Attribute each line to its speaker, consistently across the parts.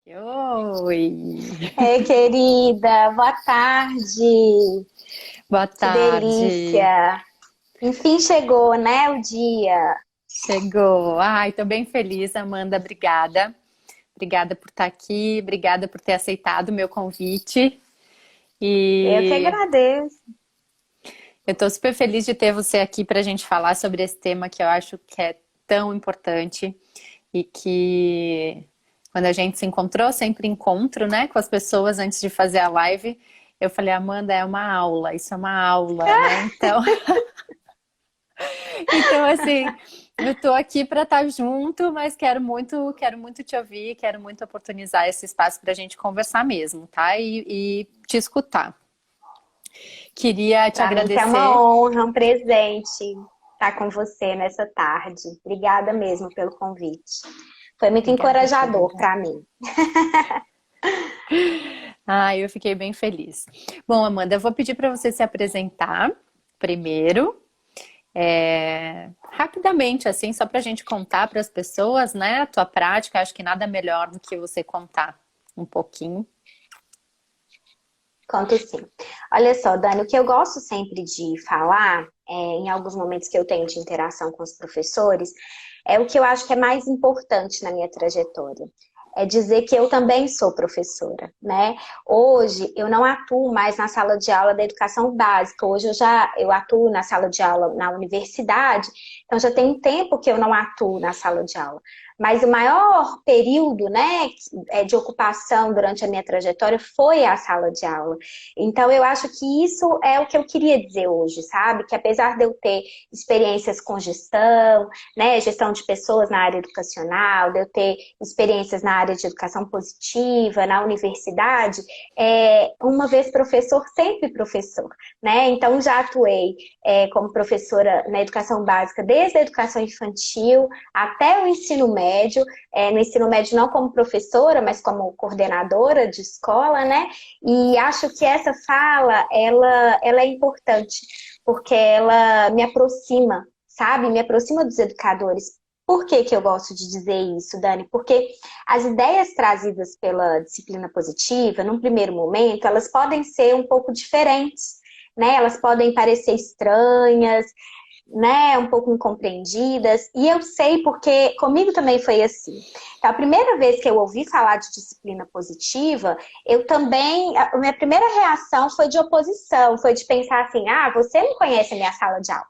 Speaker 1: Oi,
Speaker 2: Ei, querida, boa tarde.
Speaker 1: boa
Speaker 2: Que
Speaker 1: tarde.
Speaker 2: delícia. Enfim chegou, né, o dia.
Speaker 1: Chegou. Ai, tô bem feliz, Amanda. Obrigada. Obrigada por estar aqui, obrigada por ter aceitado o meu convite.
Speaker 2: Eu que
Speaker 1: E
Speaker 2: agradeço.
Speaker 1: eu tô super feliz de ter você aqui para a gente falar sobre esse tema que eu acho que é tão importante e que quando a gente se encontrou, sempre encontro, né, com as pessoas antes de fazer a live, eu falei, Amanda, é uma aula, isso é uma aula, né? Então, assim, eu tô aqui para estar junto, mas quero muito te ouvir, quero muito oportunizar esse espaço para a gente conversar mesmo, tá? E te escutar. Queria te
Speaker 2: Para mim que é uma
Speaker 1: agradecer.
Speaker 2: honra, um presente estar com você nessa tarde. Obrigada mesmo pelo convite. Foi muito
Speaker 1: Obrigada,
Speaker 2: encorajador
Speaker 1: querida.
Speaker 2: para mim.
Speaker 1: Ah, eu fiquei bem feliz. Bom, Amanda, eu vou pedir para você se apresentar primeiro, rapidamente, assim, só para a gente contar para as pessoas, né, a tua prática. Acho que nada melhor do que você contar um pouquinho.
Speaker 2: Conto sim. Olha só, Dani, o que eu gosto sempre de falar, em alguns momentos que eu tenho de interação com os professores, é o que eu acho que é mais importante na minha trajetória. É dizer que eu também sou professora, né? Hoje eu não atuo mais na sala de aula da educação básica. Hoje eu atuo na sala de aula na universidade, então já tem um tempo que eu não atuo na sala de aula. Mas o maior período, né, de ocupação durante a minha trajetória foi a sala de aula. Então, eu acho que isso é o que eu queria dizer hoje, sabe? Que apesar de eu ter experiências com gestão, né, gestão de pessoas na área educacional, de eu ter experiências na área de educação positiva, na universidade, uma vez professor, sempre professor, né? Então, já atuei como professora na educação básica, desde a educação infantil até o ensino médio, no ensino médio não como professora, mas como coordenadora de escola, né? E acho que essa fala, ela é importante, porque ela me aproxima, sabe? Me aproxima dos educadores. Por que que eu gosto de dizer isso, Dani? Porque as ideias trazidas pela disciplina positiva, num primeiro momento, elas podem ser um pouco diferentes, né? Elas podem parecer estranhas, né, um pouco incompreendidas, e eu sei porque comigo também foi assim. Então, a primeira vez que eu ouvi falar de disciplina positiva, eu também, a minha primeira reação foi de oposição, foi de pensar assim, ah, você não conhece a minha sala de aula,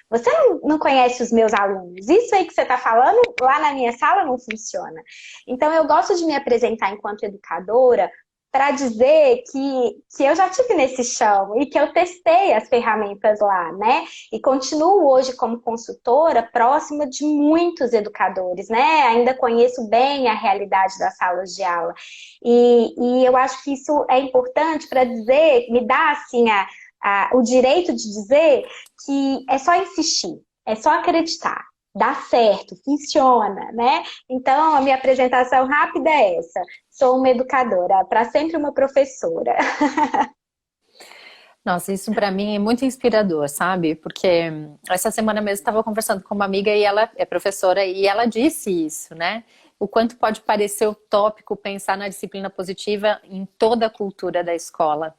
Speaker 2: você não conhece os meus alunos, isso aí que você está falando lá na minha sala não funciona. Então, eu gosto de me apresentar enquanto educadora para dizer que eu já tive nesse chão e que eu testei as ferramentas lá, né? E continuo hoje como consultora próxima de muitos educadores, né? Ainda conheço bem a realidade das salas de aula. E eu acho que isso é importante para dizer, me dá assim o direito de dizer que é só insistir, é só acreditar. Dá certo, funciona, né? Então, a minha apresentação rápida é essa. Sou uma educadora, para sempre uma professora.
Speaker 1: Nossa, isso para mim é muito inspirador, sabe? Porque essa semana mesmo estava conversando com uma amiga e ela é professora e ela disse isso, né? O quanto pode parecer utópico pensar na disciplina positiva em toda a cultura da escola,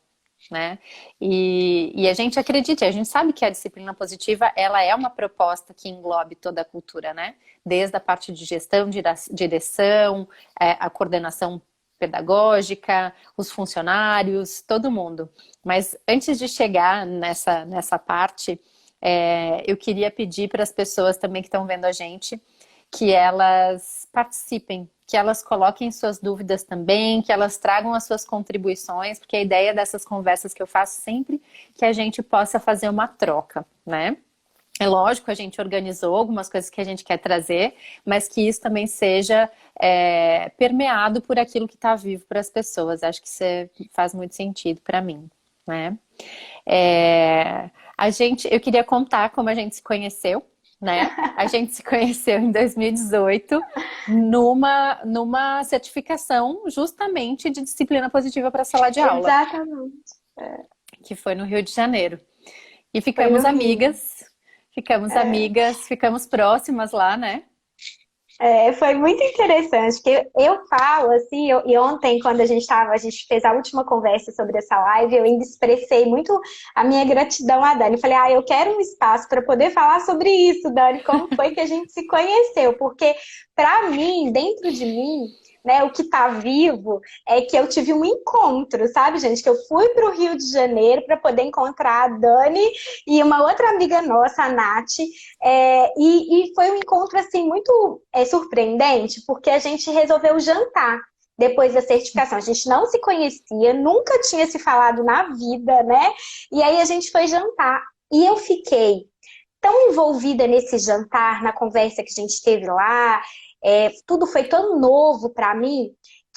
Speaker 1: né? E a gente acredita, a gente sabe que a disciplina positiva ela é uma proposta que englobe toda a cultura, né? Desde a parte de gestão, direção, a coordenação pedagógica, os funcionários, todo mundo. Mas antes de chegar nessa parte, eu queria pedir para as pessoas também que estão vendo a gente que elas participem, que elas coloquem suas dúvidas também, que elas tragam as suas contribuições, porque a ideia dessas conversas que eu faço sempre é que a gente possa fazer uma troca, né? É lógico, a gente organizou algumas coisas que a gente quer trazer, mas que isso também seja permeado por aquilo que está vivo para as pessoas. Acho que isso faz muito sentido para mim, né? Eu queria contar como a gente se conheceu, né? A gente se conheceu em 2018 numa certificação justamente de disciplina positiva para sala de aula,
Speaker 2: Exatamente.
Speaker 1: que foi no Rio de Janeiro. E
Speaker 2: Foi no Rio.
Speaker 1: ficamos amigas, ficamos próximas lá, né?
Speaker 2: Foi muito interessante, porque eu falo assim, e ontem, quando a gente fez a última conversa sobre essa live, eu ainda expressei muito a minha gratidão à Dani. Falei, eu quero um espaço para poder falar sobre isso, Dani, como foi que a gente se conheceu, porque para mim, dentro de mim, né, o que está vivo é que eu tive um encontro, sabe, gente? Que eu fui para o Rio de Janeiro para poder encontrar a Dani e uma outra amiga nossa, a Nath, e foi um encontro, assim, muito surpreendente, porque a gente resolveu jantar depois da certificação. A gente não se conhecia, nunca tinha se falado na vida, né? E aí a gente foi jantar. E eu fiquei tão envolvida nesse jantar, na conversa que a gente teve lá, tudo foi tão novo para mim,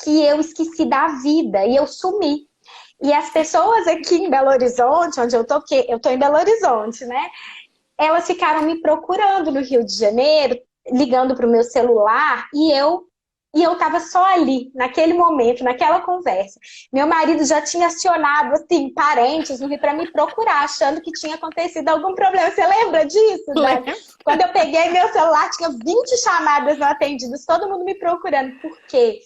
Speaker 2: que eu esqueci da vida e eu sumi. E as pessoas aqui em Belo Horizonte, onde eu tô, porque eu tô em Belo Horizonte, né? Elas ficaram me procurando no Rio de Janeiro, ligando para o meu celular, e eu estava só ali, naquele momento, naquela conversa. Meu marido já tinha acionado, assim, parentes no Rio para me procurar, achando que tinha acontecido algum problema. Você lembra disso, Dani? Quando eu peguei meu celular, tinha 20 chamadas não atendidas, todo mundo me procurando. Por quê?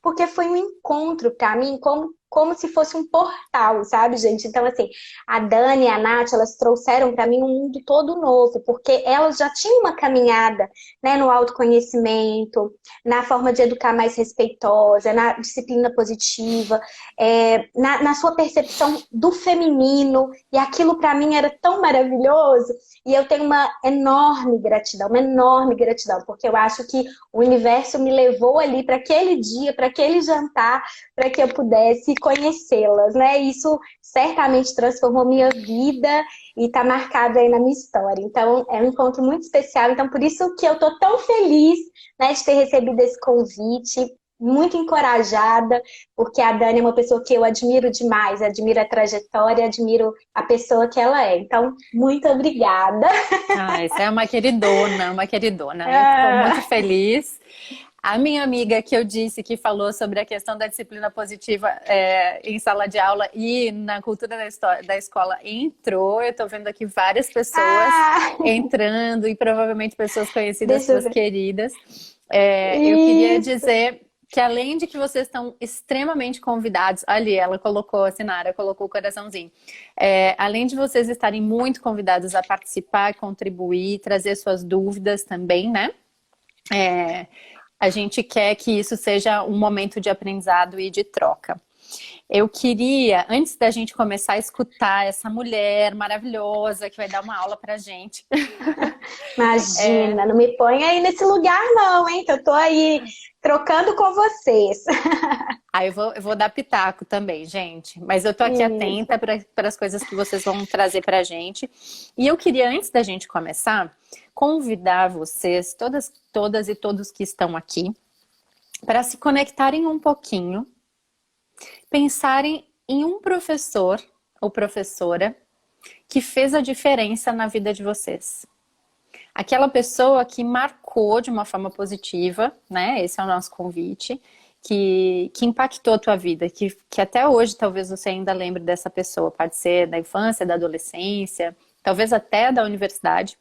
Speaker 2: Porque foi um encontro para mim, como se fosse um portal, sabe, gente? Então, assim, a Dani e a Nath, elas trouxeram para mim um mundo todo novo, porque elas já tinham uma caminhada, né, no autoconhecimento, na forma de educar mais respeitosa, na disciplina positiva, na sua percepção do feminino, e aquilo para mim era tão maravilhoso, e eu tenho uma enorme gratidão, porque eu acho que o universo me levou ali para aquele dia, para aquele jantar, para que eu pudesse conhecê-las, né? Isso certamente transformou minha vida e está marcado aí na minha história. Então, é um encontro muito especial. Então, por isso que eu estou tão feliz, né, de ter recebido esse convite, muito encorajada, porque a Dani é uma pessoa que eu admiro demais, admiro a trajetória, admiro a pessoa que ela é. Então, muito obrigada.
Speaker 1: Você é uma queridona, uma queridona. Eu fico muito feliz. A minha amiga que eu disse que falou sobre a questão da disciplina positiva em sala de aula e na cultura da escola entrou. Eu estou vendo aqui várias pessoas entrando e provavelmente pessoas conhecidas,
Speaker 2: Deixa eu
Speaker 1: suas
Speaker 2: ver.
Speaker 1: queridas. Eu queria
Speaker 2: Isso.
Speaker 1: dizer que além de que vocês estão extremamente convidados, ali ela colocou, a Sinara colocou o coraçãozinho, além de vocês estarem muito convidados a participar, contribuir, trazer suas dúvidas também, né? A gente quer que isso seja um momento de aprendizado e de troca. Eu queria, antes da gente começar a escutar essa mulher maravilhosa que vai dar uma aula pra gente.
Speaker 2: Imagina, não me põe aí nesse lugar não, hein? Que eu tô aí trocando com vocês.
Speaker 1: Eu vou dar pitaco também, gente. Mas eu tô aqui
Speaker 2: Isso.
Speaker 1: atenta para as coisas que vocês vão trazer pra gente. E eu queria, antes da gente começar, convidar vocês, todas e todos que estão aqui, para se conectarem um pouquinho, pensarem em um professor ou professora que fez a diferença na vida de vocês. Aquela pessoa que marcou de uma forma positiva, né? Esse é o nosso convite, que impactou a tua vida, que até hoje talvez você ainda lembre dessa pessoa. Pode ser da infância, da adolescência, talvez até da universidade.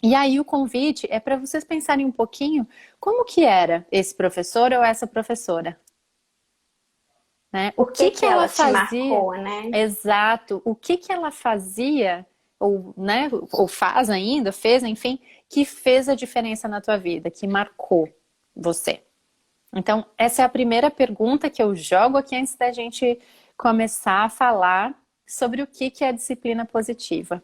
Speaker 1: E aí o convite é para vocês pensarem um pouquinho como que era esse professor ou essa professora. Né? O
Speaker 2: Por que
Speaker 1: que
Speaker 2: que
Speaker 1: ela
Speaker 2: ela te
Speaker 1: fazia?
Speaker 2: marcou, né?
Speaker 1: Exato. O que ela fazia, ou, né, ou faz ainda, fez, enfim, que fez a diferença na tua vida, que marcou você. Então, essa é a primeira pergunta que eu jogo aqui antes da gente começar a falar sobre o que é a disciplina positiva.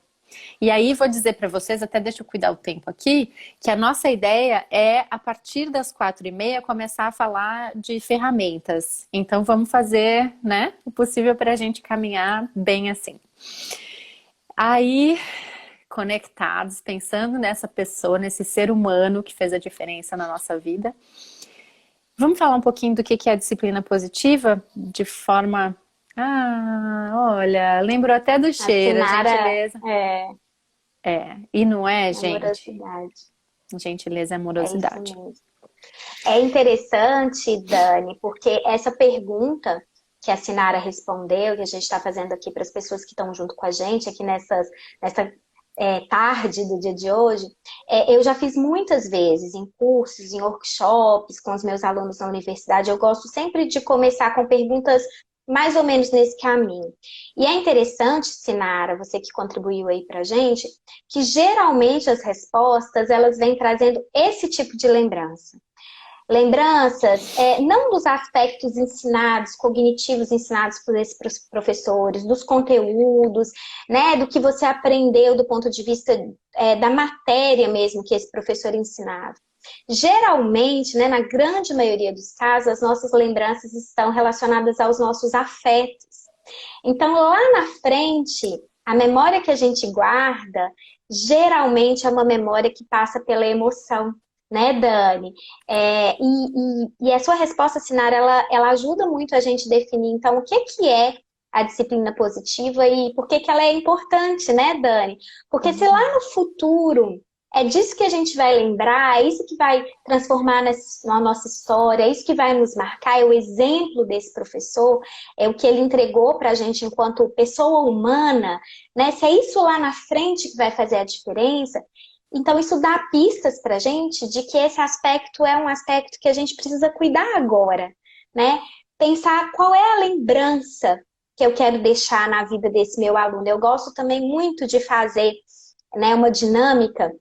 Speaker 1: E aí vou dizer para vocês, até deixa eu cuidar o tempo aqui, que a nossa ideia é, a partir das 4h30, começar a falar de ferramentas. Então vamos fazer, né, o possível para a gente caminhar bem assim. Aí, conectados, pensando nessa pessoa, nesse ser humano que fez a diferença na nossa vida, vamos falar um pouquinho do que é a disciplina positiva de forma... olha, lembrou até do cheiro, a
Speaker 2: Sinara,
Speaker 1: gentileza. E não é, gente?
Speaker 2: amorosidade.
Speaker 1: Gentileza e
Speaker 2: É isso
Speaker 1: amorosidade.
Speaker 2: mesmo. É interessante, Dani, porque essa pergunta que a Sinara respondeu, que a gente está fazendo aqui para as pessoas que estão junto com a gente, aqui nessa tarde do dia de hoje, eu já fiz muitas vezes em cursos, em workshops com os meus alunos na universidade. Eu gosto sempre de começar com perguntas mais ou menos nesse caminho. E é interessante, Sinara, você que contribuiu aí pra gente, que geralmente as respostas, elas vêm trazendo esse tipo de lembrança. Lembranças, não dos aspectos ensinados, cognitivos ensinados por esses professores, dos conteúdos, né, do que você aprendeu do ponto de vista da matéria mesmo que esse professor ensinava. Geralmente, né, na grande maioria dos casos, as nossas lembranças estão relacionadas aos nossos afetos. Então, lá na frente, a memória que a gente guarda, geralmente é uma memória que passa pela emoção, né, Dani? E a sua resposta, Sinara, ela ajuda muito a gente definir, então, o que é a disciplina positiva e por que ela é importante, né, Dani? Porque se lá no futuro é disso que a gente vai lembrar, é isso que vai transformar na nossa história, é isso que vai nos marcar, é o exemplo desse professor, é o que ele entregou para a gente enquanto pessoa humana, né? Se é isso lá na frente que vai fazer a diferença, então isso dá pistas para a gente de que esse aspecto é um aspecto que a gente precisa cuidar agora, né? Pensar qual é a lembrança que eu quero deixar na vida desse meu aluno. Eu gosto também muito de fazer, né, uma dinâmica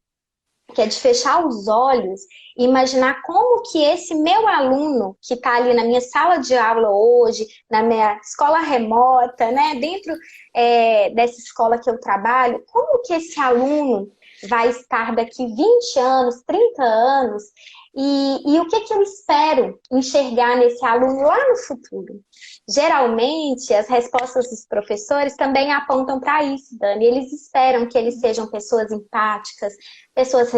Speaker 2: que é de fechar os olhos e imaginar como que esse meu aluno que está ali na minha sala de aula hoje, na minha escola remota, né, dentro dessa escola que eu trabalho, como que esse aluno vai estar daqui 20 anos, 30 anos, e o que eu espero enxergar nesse aluno lá no futuro. Geralmente, as respostas dos professores também apontam para isso, Dani. Eles esperam que eles sejam pessoas empáticas, pessoas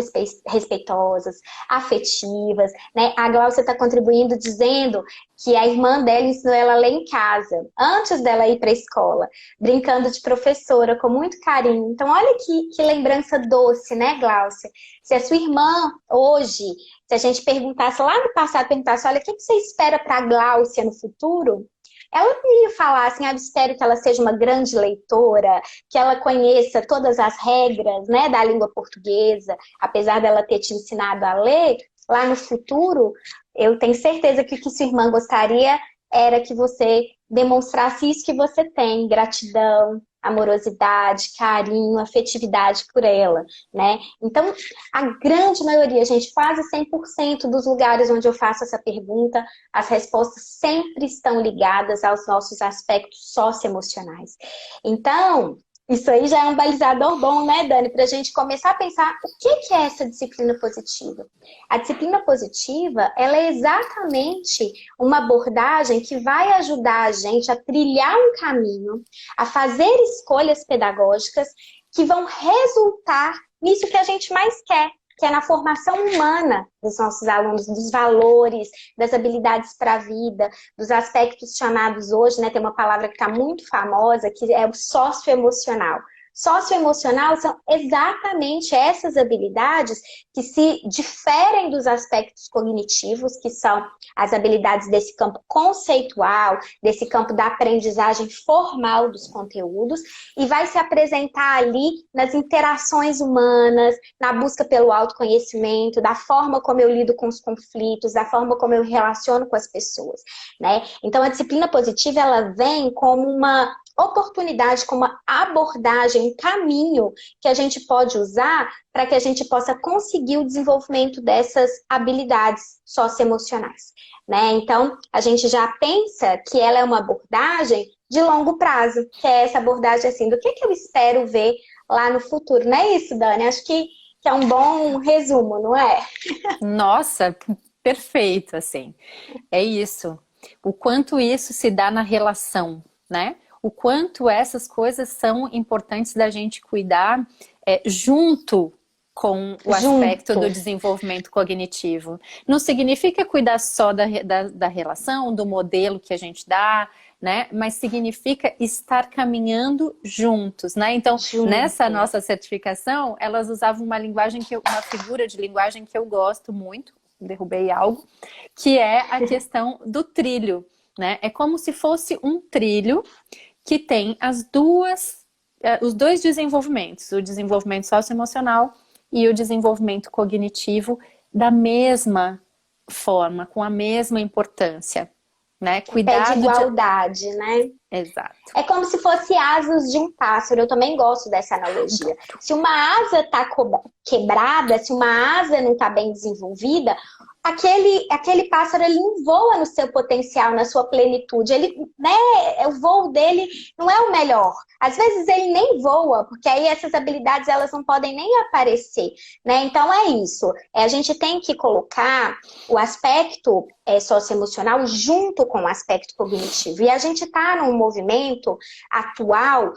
Speaker 2: respeitosas, afetivas, né? A Glaucia está contribuindo dizendo que a irmã dela ensinou ela a ler em casa, antes dela ir para a escola, brincando de professora, com muito carinho. Então, olha que lembrança doce, né, Glaucia? Se a sua irmã, hoje, se a gente perguntasse lá no passado, perguntasse, olha, o que você espera para a Glaucia no futuro? Ela ia falar assim, espero que ela seja uma grande leitora, que ela conheça todas as regras, né, da língua portuguesa, apesar dela ter te ensinado a ler, lá no futuro, eu tenho certeza que o que sua irmã gostaria era que você demonstrasse isso que você tem, gratidão, amorosidade, carinho, afetividade por ela, né? Então, a grande maioria, gente, quase 100% dos lugares onde eu faço essa pergunta, as respostas sempre estão ligadas aos nossos aspectos socioemocionais. Então, isso aí já é um balizador bom, né, Dani? Para a gente começar a pensar o que é essa disciplina positiva. A disciplina positiva, ela é exatamente uma abordagem que vai ajudar a gente a trilhar um caminho, a fazer escolhas pedagógicas que vão resultar nisso que a gente mais quer, que é na formação humana dos nossos alunos, dos valores, das habilidades para a vida, dos aspectos chamados hoje, né? Tem uma palavra que está muito famosa, que é o socioemocional. Socioemocional são exatamente essas habilidades que se diferem dos aspectos cognitivos, que são as habilidades desse campo conceitual, desse campo da aprendizagem formal dos conteúdos, e vai se apresentar ali nas interações humanas, na busca pelo autoconhecimento, da forma como eu lido com os conflitos, da forma como eu relaciono com as pessoas, né? Então, a disciplina positiva, ela vem como uma oportunidade, como uma abordagem, um caminho que a gente pode usar para que a gente possa conseguir o desenvolvimento dessas habilidades socioemocionais, né? Então, a gente já pensa que ela é uma abordagem de longo prazo, que é essa abordagem assim, do que eu espero ver lá no futuro. Não é isso, Dani? Acho que é um bom resumo, não é?
Speaker 1: Nossa, perfeito, assim. É isso. O quanto isso se dá na relação, né? O quanto essas coisas são importantes da gente cuidar junto com o aspecto do desenvolvimento cognitivo. Não significa cuidar só da relação, do modelo que a gente dá, né? Mas significa estar caminhando juntos, né? Então, nessa nossa certificação, elas usavam uma linguagem uma figura de linguagem que eu gosto muito, derrubei algo, que é a questão do trilho, né? É como se fosse um trilho que tem as duas os dois desenvolvimentos, o desenvolvimento socioemocional e o desenvolvimento cognitivo, da mesma forma, com a mesma importância, né?
Speaker 2: Pé de
Speaker 1: Cuidado
Speaker 2: igualdade, né?
Speaker 1: Exato.
Speaker 2: É como se fosse asas de um pássaro. Eu também gosto dessa analogia. Se uma asa está quebrada, se uma asa não está bem desenvolvida, aquele pássaro ele não voa no seu potencial, na sua plenitude. Ele, né, o voo dele não é o melhor. Às vezes ele nem voa, porque aí essas habilidades elas não podem nem aparecer, né? Então é isso. A gente tem que colocar o aspecto socioemocional junto com o aspecto cognitivo. E a gente está num movimento atual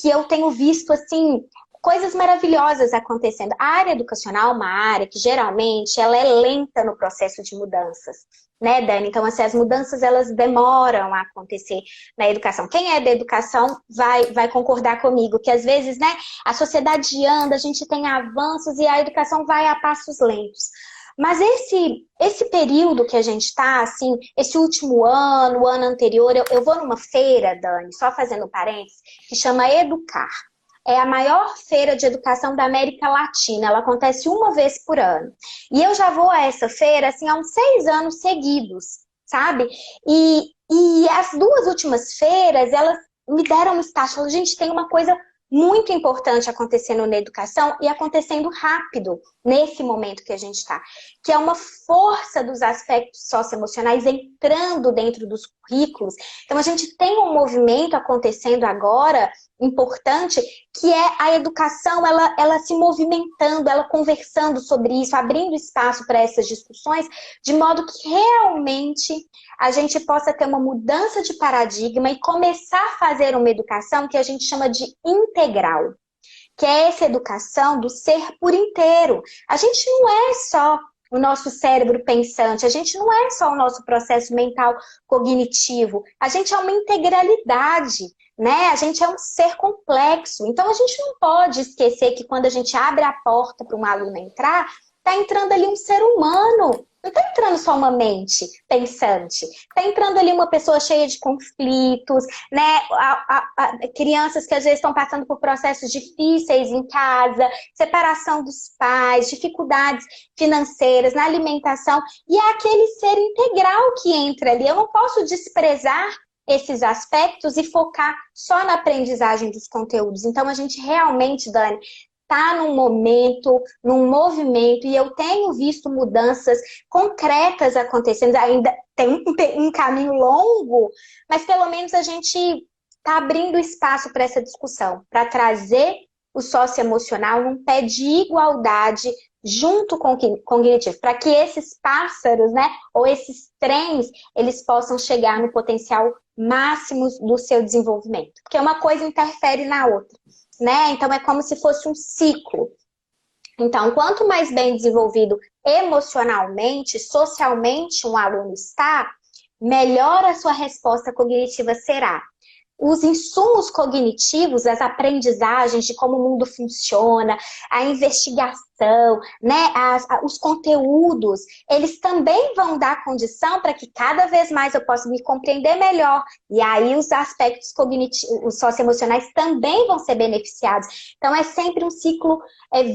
Speaker 2: que eu tenho visto assim coisas maravilhosas acontecendo. A área educacional é uma área que geralmente ela é lenta no processo de mudanças, né, Dani? Então, assim, as mudanças elas demoram a acontecer na educação. Quem é da educação vai concordar comigo que às vezes, né, a sociedade anda, a gente tem avanços e a educação vai a passos lentos. Mas esse período que a gente está, assim, esse último ano, o ano anterior, eu vou numa feira, Dani, só fazendo parênteses, que chama Educar. É a maior feira de educação da América Latina. Ela acontece uma vez por ano. E eu já vou a essa feira, assim, há uns 6 anos seguidos, sabe? E as 2 últimas feiras, elas me deram um start. Falaram, gente, tem uma coisa muito importante acontecendo na educação e acontecendo rápido nesse momento que a gente está, que é uma força dos aspectos socioemocionais entrando dentro dos currículos. Então a gente tem um movimento acontecendo agora importante, que é a educação, ela se movimentando, ela conversando sobre isso, abrindo espaço para essas discussões, de modo que realmente a gente possa ter uma mudança de paradigma e começar a fazer uma educação que a gente chama de integral, que é essa educação do ser por inteiro. A gente não é só o nosso cérebro pensante, a gente não é só o nosso processo mental cognitivo, a gente é uma integralidade, né? A gente é um ser complexo. Então a gente não pode esquecer que quando a gente abre a porta para um aluno entrar, está entrando ali um ser humano. Não está entrando só uma mente pensante. Está entrando ali uma pessoa cheia de conflitos, né? Crianças que às vezes estão passando por processos difíceis em casa, separação dos pais, dificuldades financeiras, na alimentação. E é aquele ser integral que entra ali. Eu não posso desprezar esses aspectos e focar só na aprendizagem dos conteúdos. Então, a gente realmente, Dani, está num momento, num movimento, e eu tenho visto mudanças concretas acontecendo. Ainda tem um caminho longo, mas pelo menos a gente está abrindo espaço para essa discussão, para trazer o socioemocional num pé de igualdade junto com o cognitivo, para que esses pássaros, né, ou esses trens, eles possam chegar no potencial máximo do seu desenvolvimento. Porque uma coisa interfere na outra, né? Então é como se fosse um ciclo. Então, quanto mais bem desenvolvido emocionalmente, socialmente um aluno está, melhor a sua resposta cognitiva será. Os insumos cognitivos, as aprendizagens de como o mundo funciona, a investigação, né, os conteúdos, eles também vão dar condição para que cada vez mais eu possa me compreender melhor. E aí os aspectos cognitivos, os socioemocionais também vão ser beneficiados. Então é sempre um ciclo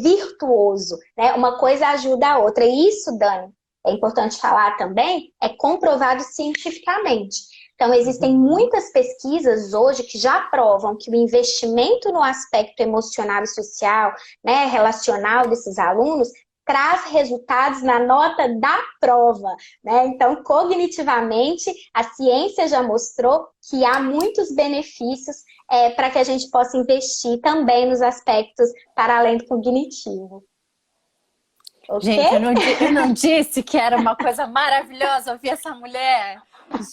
Speaker 2: virtuoso, né? Uma coisa ajuda a outra. E isso, Dani, é importante falar também, é comprovado cientificamente. Então, existem muitas pesquisas hoje que já provam que o investimento no aspecto emocional e social, né, relacional desses alunos, traz resultados na nota da prova, né? Então, cognitivamente, a ciência já mostrou que há muitos benefícios para que a gente possa investir também nos aspectos para além do cognitivo. Okay?
Speaker 1: Gente, eu não disse que era uma coisa maravilhosa ouvir essa mulher?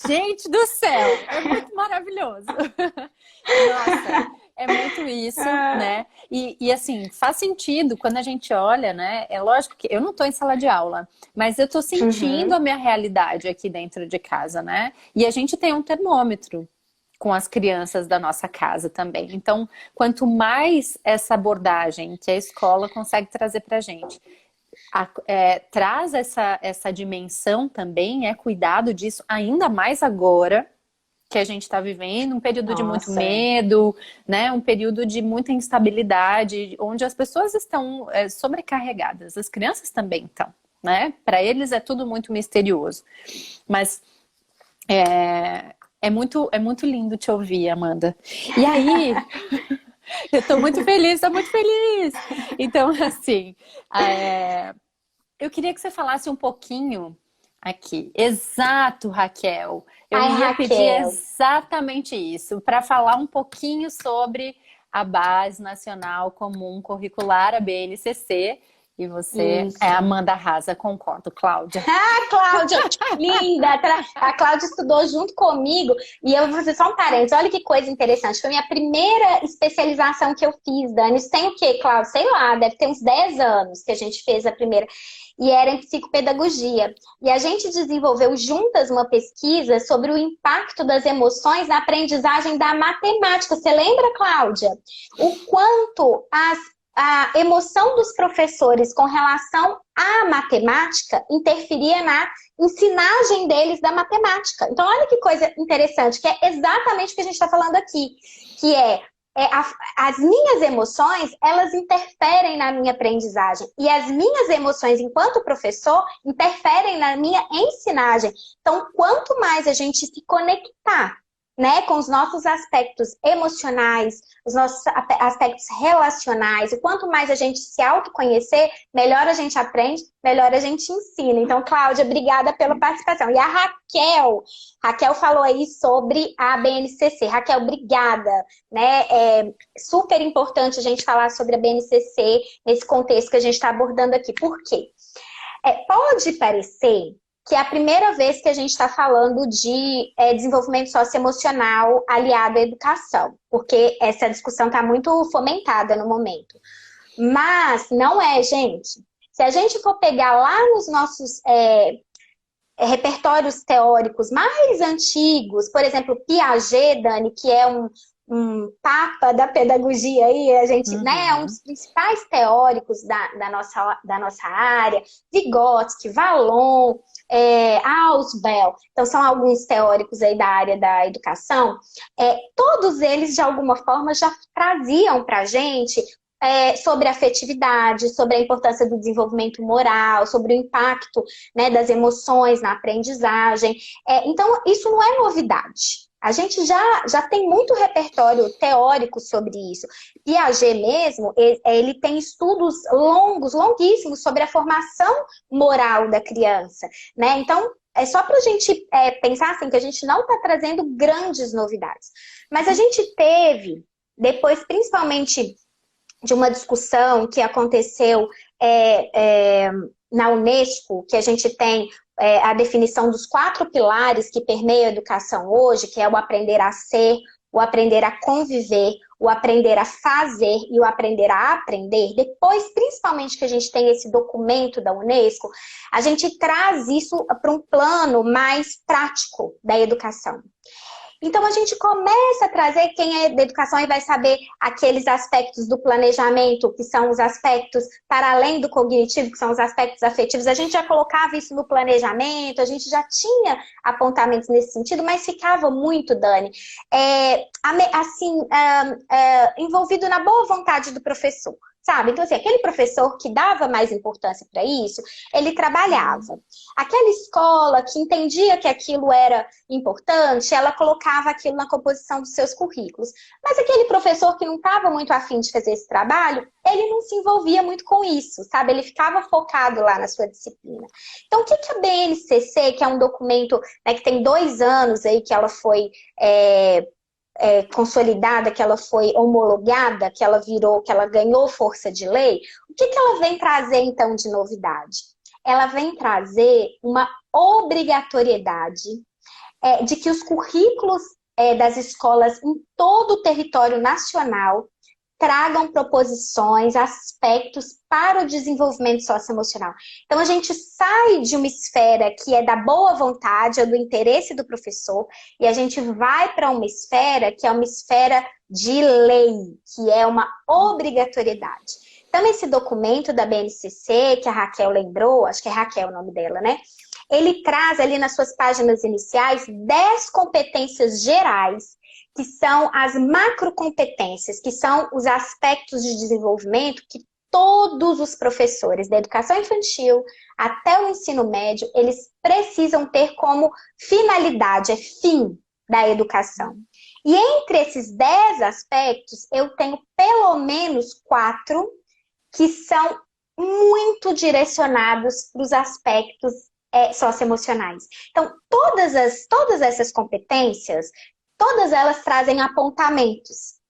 Speaker 1: Gente do céu, é muito maravilhoso. Nossa, é muito isso, né? E assim, faz sentido quando a gente olha, né? É lógico que eu não estou em sala de aula, mas eu estou sentindo a minha realidade aqui dentro de casa, né? E a gente tem um termômetro com as crianças da nossa casa também. Então, quanto mais essa abordagem que a escola consegue trazer pra gente, traz essa dimensão também, cuidado disso, ainda mais agora, que a gente está vivendo, um período de muito
Speaker 2: Nossa.
Speaker 1: medo, né? Um período de muita instabilidade, onde as pessoas estão sobrecarregadas, as crianças também estão, né? Para eles é tudo muito misterioso. Mas é muito lindo te ouvir, Amanda. E aí, eu estou muito feliz, estou muito feliz. Então, assim, eu queria que você falasse um pouquinho aqui. Exato, Raquel. Eu
Speaker 2: Ai,
Speaker 1: ia pedir
Speaker 2: Raquel.
Speaker 1: exatamente isso, para falar um pouquinho sobre a Base Nacional Comum Curricular, a BNCC. E você é
Speaker 2: Isso.
Speaker 1: Amanda Rasa, concordo, Cláudia.
Speaker 2: Ah, Cláudia, linda! A Cláudia estudou junto comigo e eu vou fazer só um parênteses. Olha que coisa interessante. Foi a minha primeira especialização que eu fiz, Dani. Isso tem o quê, Cláudia? Sei lá, deve ter uns 10 anos que a gente fez a primeira. E era em psicopedagogia. E a gente desenvolveu juntas uma pesquisa sobre o impacto das emoções na aprendizagem da matemática. Você lembra, Cláudia? O quanto a emoção dos professores com relação à matemática interferia na ensinagem deles da matemática. Então, olha que coisa interessante, que é exatamente o que a gente está falando aqui, que as minhas emoções, elas interferem na minha aprendizagem. E as minhas emoções, enquanto professor, interferem na minha ensinagem. Então, quanto mais a gente se conectar, né, com os nossos aspectos emocionais, os nossos aspectos relacionais, e quanto mais a gente se autoconhecer, melhor a gente aprende, melhor a gente ensina. Então, Cláudia, obrigada pela participação. E a Raquel falou aí sobre a BNCC. Raquel, obrigada. Né? É super importante a gente falar sobre a BNCC nesse contexto que a gente está abordando aqui. Por quê? Pode parecer que é a primeira vez que a gente está falando de desenvolvimento socioemocional aliado à educação, porque essa discussão está muito fomentada no momento. Mas não é, gente. Se a gente for pegar lá nos nossos repertórios teóricos mais antigos, por exemplo, Piaget, Dani, que é um papa da pedagogia aí, a gente, né, é um dos principais teóricos da nossa área, Vygotsky, Vallon, Ausubel, então são alguns teóricos aí da área da educação, todos eles, de alguma forma, já traziam para a gente sobre a afetividade, sobre a importância do desenvolvimento moral, sobre o impacto, né, das emoções na aprendizagem. Então, isso não é novidade. A gente já tem muito repertório teórico sobre isso. Piaget mesmo, ele tem estudos longuíssimos sobre a formação moral da criança, né? Então, é só para a gente pensar assim, que a gente não está trazendo grandes novidades. Mas a gente teve, depois, principalmente de uma discussão que aconteceu na Unesco, que a gente tem a definição dos 4 pilares que permeiam a educação hoje, que é o aprender a ser, o aprender a conviver, o aprender a fazer e o aprender a aprender. Depois, principalmente que a gente tem esse documento da Unesco, a gente traz isso para um plano mais prático da educação. Então, a gente começa a trazer, quem é da educação aí vai saber aqueles aspectos do planejamento, que são os aspectos para além do cognitivo, que são os aspectos afetivos. A gente já colocava isso no planejamento, a gente já tinha apontamentos nesse sentido, mas ficava muito, Dani, envolvido na boa vontade do professor. Sabe? Então, assim, aquele professor que dava mais importância para isso, ele trabalhava. Aquela escola que entendia que aquilo era importante, ela colocava aquilo na composição dos seus currículos. Mas aquele professor que não estava muito afim de fazer esse trabalho, ele não se envolvia muito com isso, sabe? Ele ficava focado lá na sua disciplina. Então, o que a BNCC, que é um documento, né, que tem 2 anos aí que ela foi consolidada, que ela foi homologada, que ela ganhou força de lei, o que ela vem trazer, então, de novidade? Ela vem trazer uma obrigatoriedade de que os currículos das escolas em todo o território nacional tragam proposições, aspectos para o desenvolvimento socioemocional. Então, a gente sai de uma esfera que é da boa vontade ou do interesse do professor e a gente vai para uma esfera que é uma esfera de lei, que é uma obrigatoriedade. Então, esse documento da BNCC, que a Raquel lembrou, acho que é Raquel o nome dela, né? ele traz ali nas suas páginas iniciais 10 competências gerais, que são as macrocompetências, que são os aspectos de desenvolvimento que todos os professores da educação infantil até o ensino médio, eles precisam ter como finalidade, fim da educação. E entre esses 10 aspectos, eu tenho pelo menos 4 que são muito direcionados para os aspectos socioemocionais. Então, todas essas competências, todas elas trazem apontamentos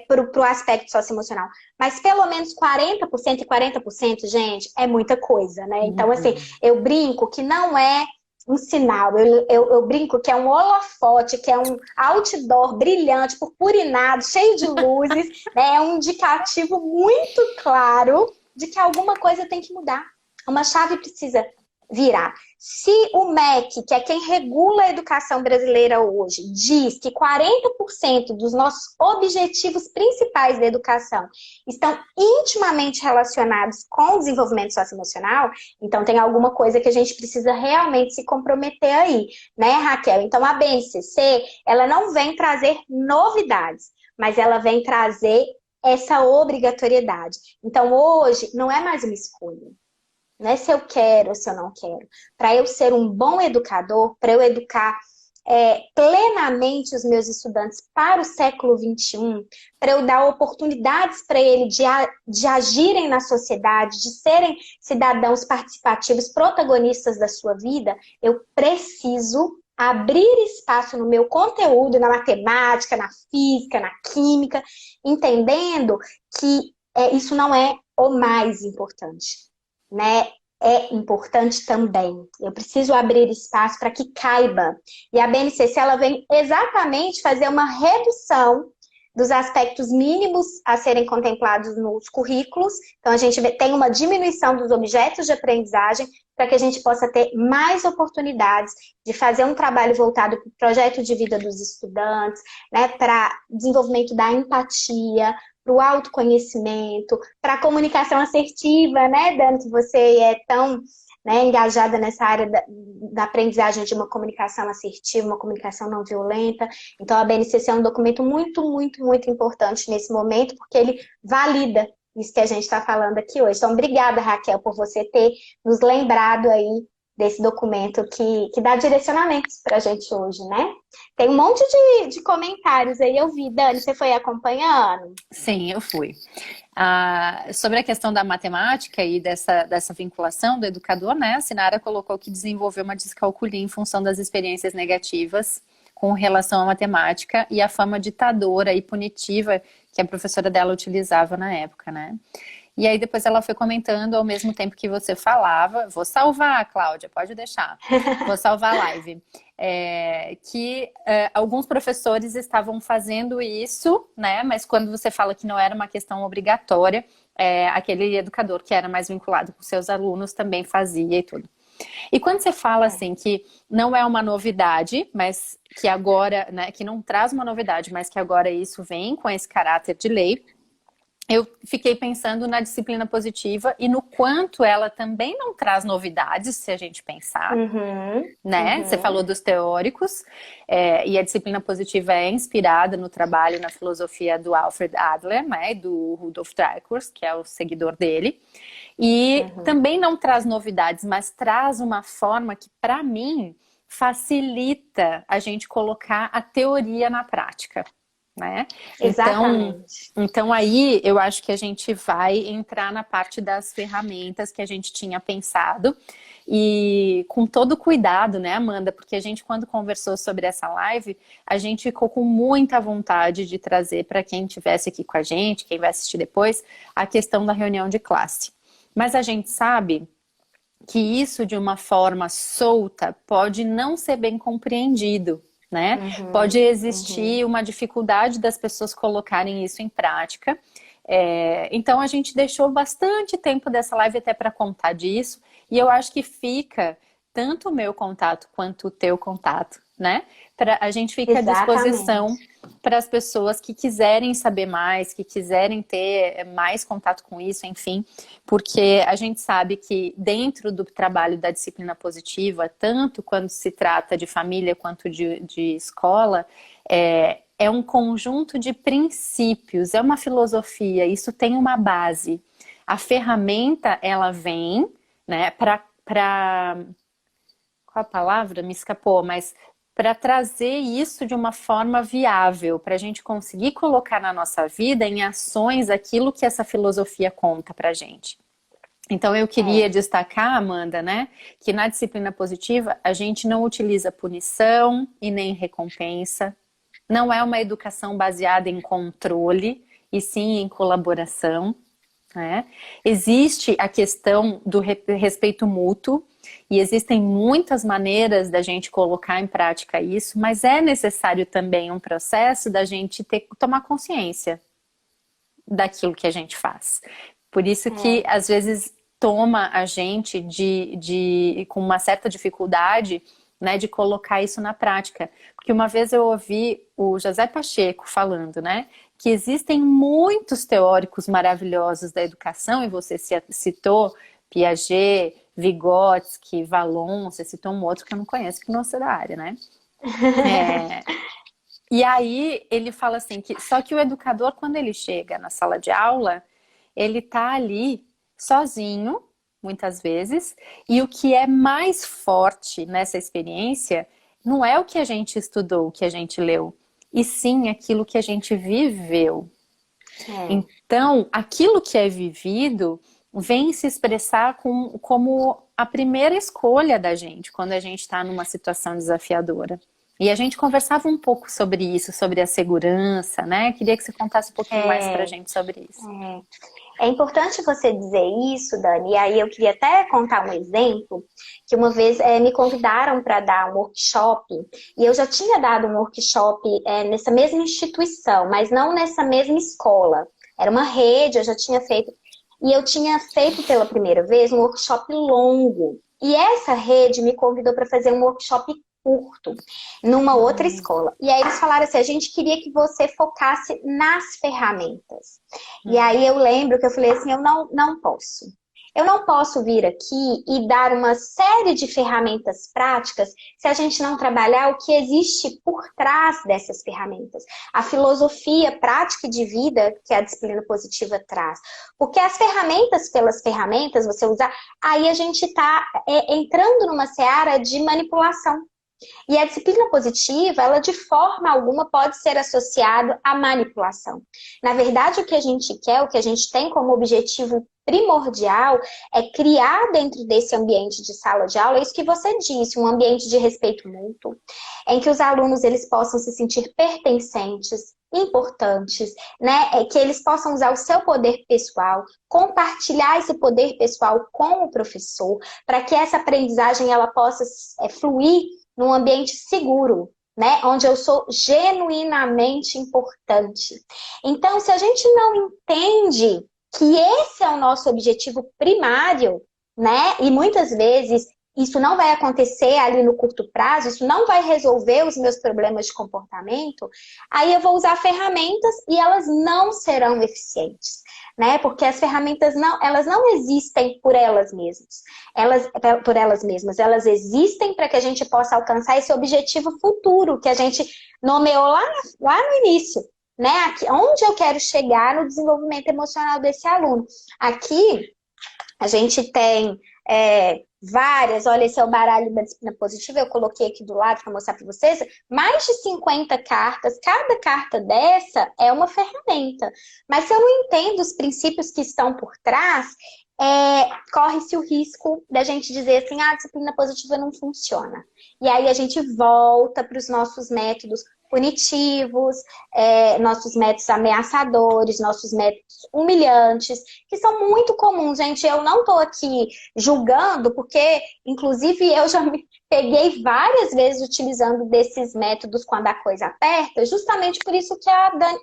Speaker 2: para o aspecto socioemocional. Mas pelo menos 40% e 40%, gente, é muita coisa, né? Então, assim, eu brinco que não é um sinal, eu brinco que é um holofote, que é um outdoor brilhante, purpurinado, cheio de luzes, né? É um indicativo muito claro de que alguma coisa tem que mudar. Uma chave precisa virar. Se o MEC, que é quem regula a educação brasileira hoje, diz que 40% dos nossos objetivos principais da educação estão intimamente relacionados com o desenvolvimento socioemocional, então tem alguma coisa que a gente precisa realmente se comprometer aí, né, Raquel? Então a BNCC, ela não vem trazer novidades, mas ela vem trazer essa obrigatoriedade. Então hoje não é mais uma escolha. Não é se eu quero ou se eu não quero. Para eu ser um bom educador, para eu educar plenamente os meus estudantes para o século XXI, para eu dar oportunidades para eles de agirem na sociedade, de serem cidadãos participativos, protagonistas da sua vida, eu preciso abrir espaço no meu conteúdo, na matemática, na física, na química, entendendo que isso não é o mais importante. Né, é importante também. Eu preciso abrir espaço para que caiba. E a BNCC, ela vem exatamente fazer uma redução dos aspectos mínimos a serem contemplados nos currículos. Então, a gente tem uma diminuição dos objetos de aprendizagem para que a gente possa ter mais oportunidades de fazer um trabalho voltado para o projeto de vida dos estudantes, né, para desenvolvimento da empatia, para o autoconhecimento, para a comunicação assertiva, né, Dani, que você é tão, né, engajada nessa área da aprendizagem de uma comunicação assertiva, uma comunicação não violenta. Então, a BNCC é um documento muito, muito, muito importante nesse momento, porque ele valida isso que a gente está falando aqui hoje. Então, obrigada, Raquel, por você ter nos lembrado aí desse documento que dá direcionamentos para a gente hoje, né? Tem um monte de comentários aí, eu vi. Dani, você foi acompanhando?
Speaker 1: Sim, eu fui. Sobre a questão da matemática e dessa vinculação do educador, né? A Sinara colocou que desenvolveu uma descalculia em função das experiências negativas com relação à matemática e a fama ditadora e punitiva que a professora dela utilizava na época, né? E aí depois ela foi comentando ao mesmo tempo que você falava, vou salvar, Cláudia, pode deixar, vou salvar a live, que alguns professores estavam fazendo isso, né? Mas quando você fala que não era uma questão obrigatória, aquele educador que era mais vinculado com seus alunos também fazia e tudo. E quando você fala assim que não é uma novidade, mas que agora, né, que não traz uma novidade, mas que agora isso vem com esse caráter de lei, eu fiquei pensando na disciplina positiva e no quanto ela também não traz novidades, se a gente pensar, né? Você falou dos teóricos, e a disciplina positiva é inspirada no trabalho, na filosofia do Alfred Adler, né? Do Rudolf Dreikurs, que é o seguidor dele. E também não traz novidades, mas traz uma forma que, para mim, facilita a gente colocar a teoria na prática. Né?
Speaker 2: Exatamente.
Speaker 1: Então aí eu acho que a gente vai entrar na parte das ferramentas que a gente tinha pensado e com todo cuidado, né, Amanda? Porque a gente, quando conversou sobre essa live, a gente ficou com muita vontade de trazer para quem estivesse aqui com a gente, quem vai assistir depois, a questão da reunião de classe. Mas a gente sabe que isso, de uma forma solta, pode não ser bem compreendido. Né? Pode existir uma dificuldade das pessoas colocarem isso em prática. Então a gente deixou bastante tempo dessa live até para contar disso. E eu acho que fica tanto o meu contato quanto o teu contato, né? A gente fica à disposição
Speaker 2: Exatamente.
Speaker 1: para as pessoas que quiserem saber mais, que quiserem ter mais contato com isso, enfim, porque a gente sabe que dentro do trabalho da disciplina positiva, tanto quando se trata de família quanto de escola, é um conjunto de princípios, é uma filosofia, isso tem uma base. A ferramenta, ela vem, né, qual a palavra? Me escapou, mas para trazer isso de uma forma viável, para a gente conseguir colocar na nossa vida em ações aquilo que essa filosofia conta para gente. Então eu queria
Speaker 2: É,
Speaker 1: destacar, Amanda, né, que na disciplina positiva a gente não utiliza punição e nem recompensa. Não é uma educação baseada em controle, e sim em colaboração, né? Existe a questão do respeito mútuo, e existem muitas maneiras da gente colocar em prática isso, mas é necessário também um processo da gente tomar consciência daquilo que a gente faz. Por isso que,
Speaker 2: é.
Speaker 1: às vezes, toma a gente com uma certa dificuldade, né, de colocar isso na prática. Porque uma vez eu ouvi o José Pacheco falando, né, que existem muitos teóricos maravilhosos da educação, e você citou Piaget, Vygotsky, Vallon, você citou um outro que eu não conheço, que não é da área, né? E aí ele fala assim, que só que o educador, quando ele chega na sala de aula, ele tá ali sozinho, muitas vezes, e o que é mais forte nessa experiência não é o que a gente estudou, o que a gente leu, e sim aquilo que a gente viveu.
Speaker 2: É.
Speaker 1: Então, aquilo que é vivido vem se expressar como a primeira escolha da gente, quando a gente está numa situação desafiadora. E a gente conversava um pouco sobre isso, sobre a segurança, né? Queria que você contasse um pouquinho mais pra
Speaker 2: É,
Speaker 1: gente sobre isso.
Speaker 2: é importante você dizer isso, Dani, e aí eu queria até contar um exemplo, que uma vez me convidaram para dar um workshop, e eu já tinha dado um workshop nessa mesma instituição, mas não nessa mesma escola. Era uma rede, eu já tinha feito, e eu tinha feito pela primeira vez um workshop longo. E essa rede me convidou para fazer um workshop curto numa outra escola. E aí eles falaram assim, a gente queria que você focasse nas ferramentas. E aí eu lembro que eu falei assim, eu não posso. Eu não posso vir aqui e dar uma série de ferramentas práticas se a gente não trabalhar o que existe por trás dessas ferramentas. A filosofia prática de vida que a disciplina positiva traz. Porque as ferramentas pelas ferramentas, você usar, aí a gente está entrando numa seara de manipulação. E a disciplina positiva, ela de forma alguma pode ser associada à manipulação. Na verdade, o que a gente quer, o que a gente tem como objetivo primordial é criar dentro desse ambiente de sala de aula, isso que você disse, um ambiente de respeito mútuo, em que os alunos eles possam se sentir pertencentes, importantes, né? Que eles possam usar o seu poder pessoal, compartilhar esse poder pessoal com o professor, para que essa aprendizagem ela possa fluir num ambiente seguro, né? Onde eu sou genuinamente importante. Então, se a gente não entende que esse é o nosso objetivo primário, né? E muitas vezes isso não vai acontecer ali no curto prazo, isso não vai resolver os meus problemas de comportamento, aí eu vou usar ferramentas e elas não serão eficientes, né? Porque as ferramentas elas não existem por elas mesmas. Elas existem para que a gente possa alcançar esse objetivo futuro que a gente nomeou lá no início, né? Aqui, onde eu quero chegar no desenvolvimento emocional desse aluno. Aqui a gente tem várias, olha, esse é o baralho da disciplina positiva, eu coloquei aqui do lado para mostrar para vocês, mais de 50 cartas, cada carta dessa é uma ferramenta. Mas se eu não entendo os princípios que estão por trás, corre-se o risco da gente dizer assim, a disciplina positiva não funciona. E aí a gente volta para os nossos métodos punitivos, nossos métodos ameaçadores, nossos métodos humilhantes, que são muito comuns, gente. Eu não estou aqui julgando, porque, inclusive, eu já me peguei várias vezes utilizando desses métodos quando a coisa aperta, justamente por isso que a Dani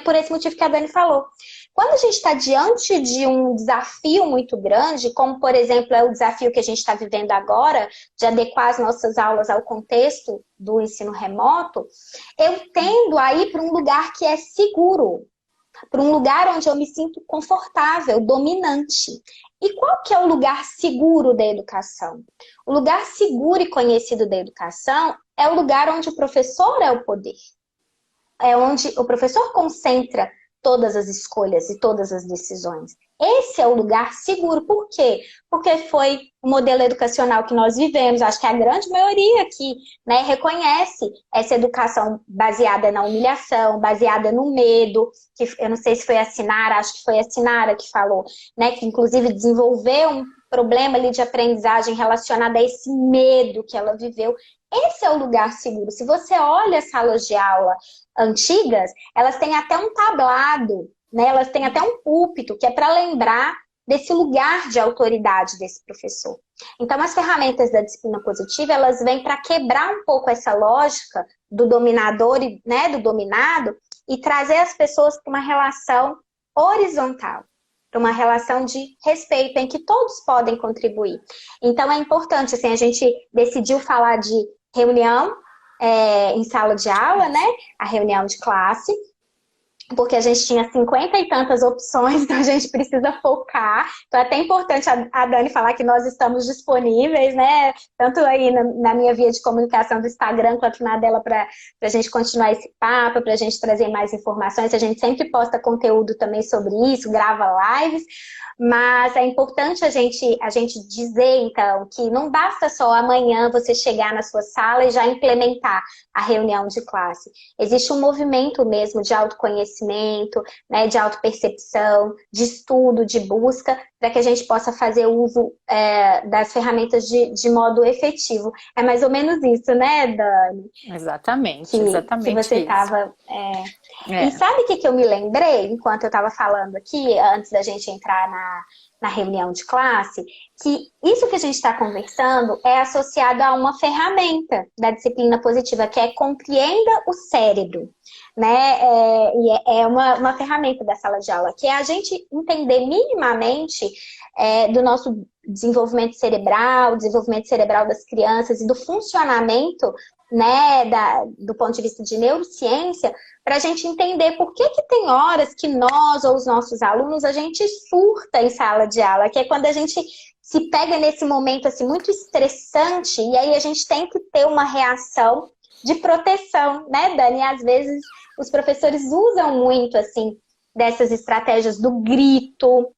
Speaker 2: por esse motivo que a Dani falou. Quando a gente está diante de um desafio muito grande, como, por exemplo, é o desafio que a gente está vivendo agora, de adequar as nossas aulas ao contexto do ensino remoto, eu tendo a ir para um lugar que é seguro, para um lugar onde eu me sinto confortável, dominante. E qual que é o lugar seguro da educação? O lugar seguro e conhecido da educação é o lugar onde o professor é o poder. É onde o professor concentra todas as escolhas e todas as decisões. Esse é o lugar seguro. Por quê? Porque foi o modelo educacional que nós vivemos. Acho que a grande maioria aqui, né, reconhece essa educação baseada na humilhação, baseada no medo, que eu não sei se foi a Sinara, acho que foi a Sinara que falou, né, que inclusive desenvolveu um problema ali de aprendizagem relacionado a esse medo que ela viveu. Esse é o lugar seguro. Se você olha as salas de aula antigas, elas têm até um tablado, né? Elas têm até um púlpito, que é para lembrar desse lugar de autoridade desse professor. Então, as ferramentas da disciplina positiva, elas vêm para quebrar um pouco essa lógica do dominador, né, do dominado, e trazer as pessoas para uma relação horizontal, para uma relação de respeito, em que todos podem contribuir. Então, é importante, assim, a gente decidiu falar de reunião em sala de aula, né? A reunião de classe, porque a gente tinha 50 e tantas opções, então a gente precisa focar. Então é até importante a Dani falar que nós estamos disponíveis, né? Tanto aí na minha via de comunicação do Instagram, quanto na dela, para a gente continuar esse papo, para a gente trazer mais informações. A gente sempre posta conteúdo também sobre isso, grava lives, mas é importante a gente dizer, então, que não basta só amanhã você chegar na sua sala e já implementar a reunião de classe. Existe um movimento mesmo de autoconhecimento, né, de autopercepção, de estudo, de busca, para que a gente possa fazer uso das ferramentas de modo efetivo. É mais ou menos isso, né, Dani?
Speaker 1: Exatamente,
Speaker 2: Que você estava... E sabe o que eu me lembrei, enquanto eu estava falando aqui, antes da gente entrar na reunião de classe, que isso que a gente está conversando é associado a uma ferramenta da disciplina positiva, que é compreenda o cérebro, né? E é uma ferramenta da sala de aula, que é a gente entender minimamente do nosso desenvolvimento cerebral das crianças e do funcionamento, né, do ponto de vista de neurociência, para a gente entender por que tem horas que nós ou os nossos alunos, a gente surta em sala de aula, que é quando a gente se pega nesse momento assim, muito estressante, e aí a gente tem que ter uma reação de proteção, né, Dani? E às vezes os professores usam muito, assim, dessas estratégias do grito,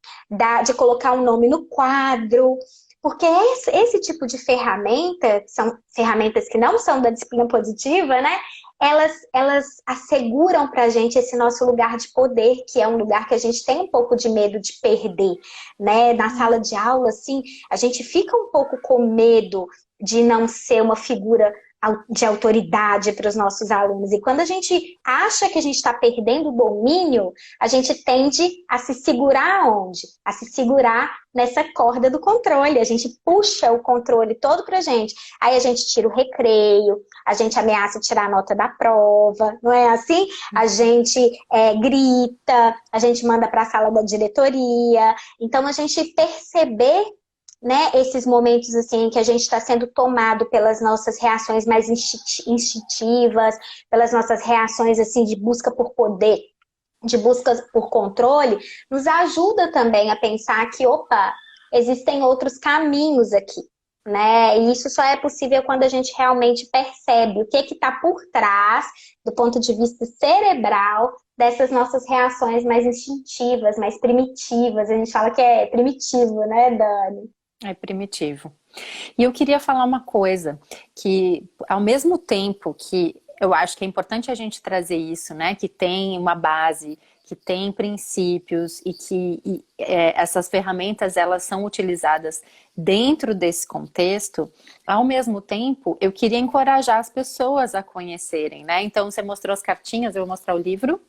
Speaker 2: de colocar um nome no quadro, porque esse tipo de ferramenta, que são ferramentas que não são da disciplina positiva, né? Elas asseguram pra gente esse nosso lugar de poder, que é um lugar que a gente tem um pouco de medo de perder, né? Na sala de aula, assim, a gente fica um pouco com medo de não ser uma figura de autoridade para os nossos alunos. E quando a gente acha que a gente está perdendo o domínio, a gente tende a se segurar onde? A se segurar nessa corda do controle. A gente puxa o controle todo pra gente. Aí a gente tira o recreio, a gente ameaça tirar a nota da prova, não é assim? A gente grita, a gente manda para a sala da diretoria. Então, a gente perceber, né, esses momentos assim, em que a gente está sendo tomado pelas nossas reações mais instintivas, pelas nossas reações assim, de busca por poder, de busca por controle, nos ajuda também a pensar que, opa, existem outros caminhos aqui, né? E isso só é possível quando a gente realmente percebe o que está por trás, do ponto de vista cerebral, dessas nossas reações mais instintivas, mais primitivas. A gente fala que é primitivo, né, Dani?
Speaker 1: É primitivo. E eu queria falar uma coisa, que ao mesmo tempo que eu acho que é importante a gente trazer isso, né? Que tem uma base, que tem princípios e que essas ferramentas elas são utilizadas dentro desse contexto. Ao mesmo tempo, eu queria encorajar as pessoas a conhecerem, né? Então você mostrou as cartinhas, eu vou mostrar o livro.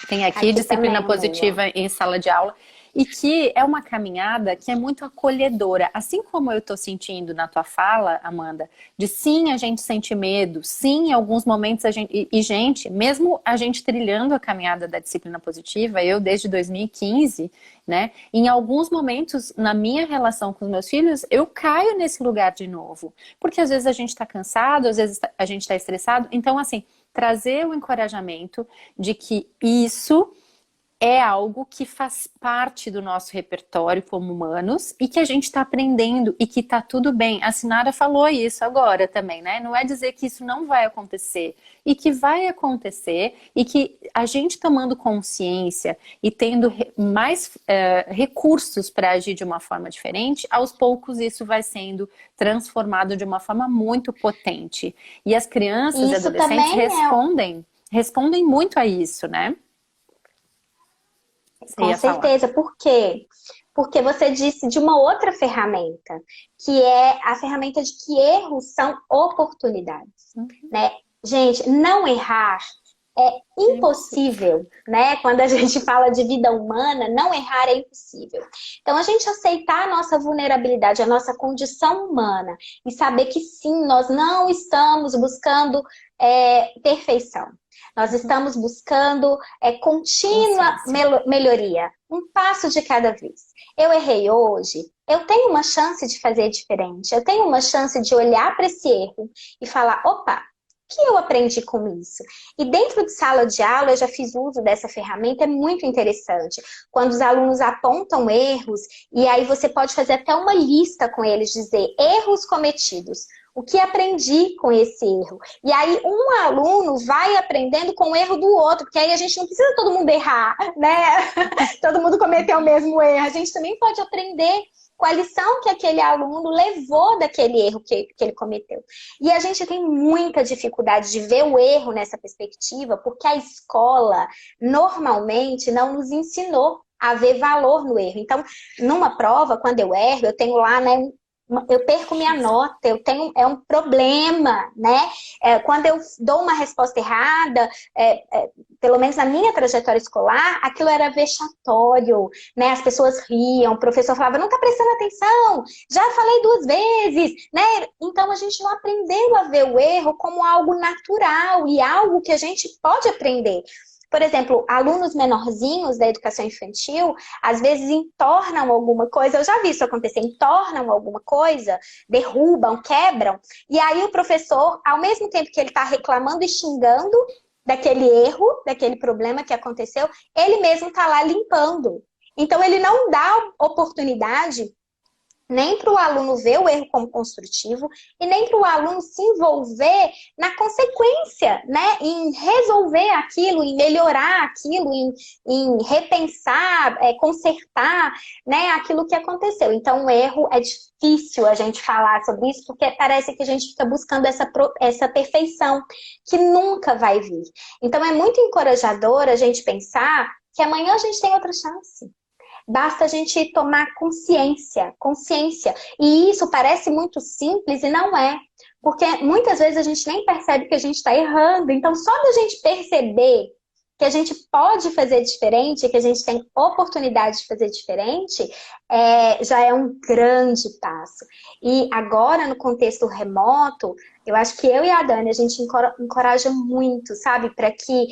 Speaker 1: Tem aqui Disciplina
Speaker 2: também,
Speaker 1: Positiva em Sala de Aula. E que é uma caminhada que é muito acolhedora. Assim como eu estou sentindo na tua fala, Amanda, de sim, a gente sente medo, sim, em alguns momentos a gente... gente, mesmo a gente trilhando a caminhada da disciplina positiva, eu desde 2015, né? Em alguns momentos, na minha relação com os meus filhos, eu caio nesse lugar de novo. Porque às vezes a gente está cansado, às vezes a gente está estressado. Então, assim, trazer o encorajamento de que isso é algo que faz parte do nosso repertório como humanos e que a gente está aprendendo e que tá tudo bem. A Sinara falou isso agora também, né? Não é dizer que isso não vai acontecer e que vai acontecer e que a gente tomando consciência e tendo mais recursos para agir de uma forma diferente, aos poucos isso vai sendo transformado de uma forma muito potente. E as crianças e
Speaker 2: Isso
Speaker 1: adolescentes
Speaker 2: também
Speaker 1: respondem muito a isso, né? Você
Speaker 2: com
Speaker 1: ia falar.
Speaker 2: certeza. Por quê? Porque você disse de uma outra ferramenta, que é a ferramenta de que erros são oportunidades, né? Gente, não errar é impossível, né? Quando a gente fala de vida humana, não errar é impossível. Então, a gente aceitar a nossa vulnerabilidade, a nossa condição humana e saber que sim, nós não estamos buscando perfeição. Nós estamos buscando contínua melhoria, um passo de cada vez. Eu errei hoje, eu tenho uma chance de fazer diferente, eu tenho uma chance de olhar para esse erro e falar, opa, o que eu aprendi com isso? E dentro de sala de aula, eu já fiz uso dessa ferramenta, é muito interessante. Quando os alunos apontam erros, e aí você pode fazer até uma lista com eles, dizer erros cometidos. O que aprendi com esse erro? E aí um aluno vai aprendendo com o erro do outro, porque aí a gente não precisa todo mundo errar, né? Todo mundo cometer o mesmo erro. A gente também pode aprender com a lição que aquele aluno levou daquele erro que ele cometeu. E a gente tem muita dificuldade de ver o erro nessa perspectiva, porque a escola normalmente não nos ensinou a ver valor no erro. Então, numa prova, quando eu erro, eu tenho lá, né, eu perco minha nota, é um problema, né? Quando eu dou uma resposta errada, pelo menos na minha trajetória escolar, aquilo era vexatório, né? As pessoas riam, o professor falava, não tá prestando atenção, já falei 2 vezes, né? Então a gente não aprendeu a ver o erro como algo natural e algo que a gente pode aprender. Por exemplo, alunos menorzinhos da educação infantil, às vezes entornam alguma coisa, eu já vi isso acontecer, entornam alguma coisa, derrubam, quebram, e aí o professor, ao mesmo tempo que ele está reclamando e xingando daquele erro, daquele problema que aconteceu, ele mesmo está lá limpando. Então ele não dá oportunidade nem para o aluno ver o erro como construtivo e nem para o aluno se envolver na consequência, né? Em resolver aquilo, em melhorar aquilo, em repensar, consertar, né? Aquilo que aconteceu. Então, o erro é difícil a gente falar sobre isso, porque parece que a gente fica buscando essa perfeição que nunca vai vir. Então, é muito encorajador a gente pensar que amanhã a gente tem outra chance. Basta a gente tomar consciência. E isso parece muito simples e não é. Porque muitas vezes a gente nem percebe que a gente está errando. Então, só da gente perceber que a gente pode fazer diferente, que a gente tem oportunidade de fazer diferente, já é um grande passo. E agora, no contexto remoto, eu acho que eu e a Dani, a gente encoraja muito, sabe? Para que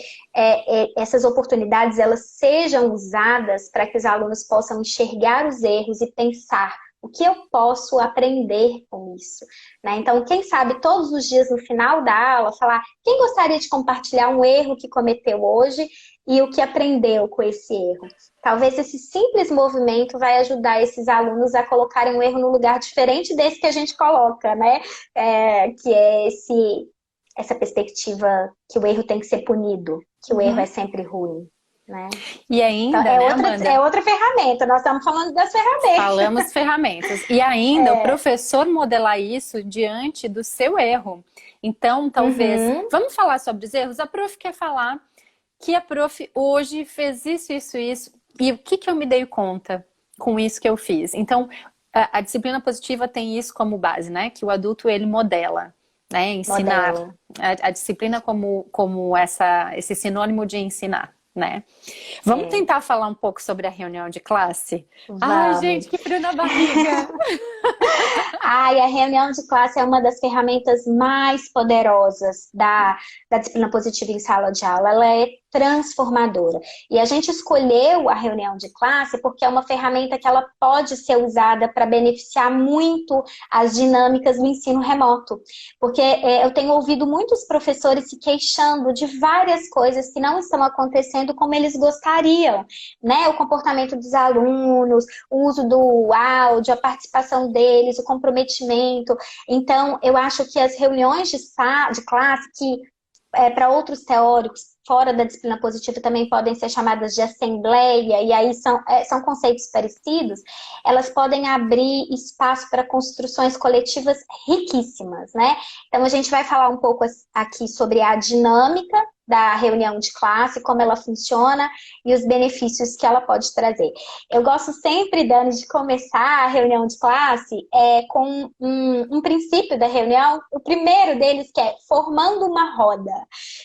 Speaker 2: essas oportunidades, elas sejam usadas para que os alunos possam enxergar os erros e pensar o que eu posso aprender com isso, né? Então, quem sabe todos os dias no final da aula falar quem gostaria de compartilhar um erro que cometeu hoje e o que aprendeu com esse erro. Talvez esse simples movimento vai ajudar esses alunos a colocarem um erro num lugar diferente desse que a gente coloca, né? Que é essa perspectiva que o erro tem que ser punido, que o erro é sempre ruim. Né?
Speaker 1: E ainda,
Speaker 2: então,
Speaker 1: Amanda?
Speaker 2: É outra ferramenta, nós estamos falando das ferramentas.
Speaker 1: Falamos ferramentas. E ainda o professor modelar isso diante do seu erro. Então, talvez, vamos falar sobre os erros? A prof quer falar que a prof hoje fez isso, isso, isso. E o que eu me dei conta com isso que eu fiz? Então, a disciplina positiva tem isso como base, né? Que o adulto, ele modela, né? Ensinar. A disciplina como esse sinônimo de ensinar. né? Vamos
Speaker 2: É.
Speaker 1: tentar falar um pouco sobre a reunião de classe? Ai,
Speaker 2: Vamos.
Speaker 1: gente, que frio na barriga!
Speaker 2: Ai, a reunião de classe é uma das ferramentas mais poderosas da disciplina positiva em sala de aula. Ela é transformadora. E a gente escolheu a reunião de classe porque é uma ferramenta que ela pode ser usada para beneficiar muito as dinâmicas do ensino remoto. Porque eu tenho ouvido muitos professores se queixando de várias coisas que não estão acontecendo como eles gostariam, né? O comportamento dos alunos, o uso do áudio, a participação deles, o comprometimento. Então, eu acho que as reuniões de classe, que para outros teóricos, fora da disciplina positiva, também podem ser chamadas de assembleia, e aí são conceitos parecidos, elas podem abrir espaço para construções coletivas riquíssimas, né? Então, a gente vai falar um pouco aqui sobre a dinâmica da reunião de classe, como ela funciona e os benefícios que ela pode trazer. Eu gosto sempre, Dani, de começar a reunião de classe com um princípio da reunião, o primeiro deles que é formando uma roda.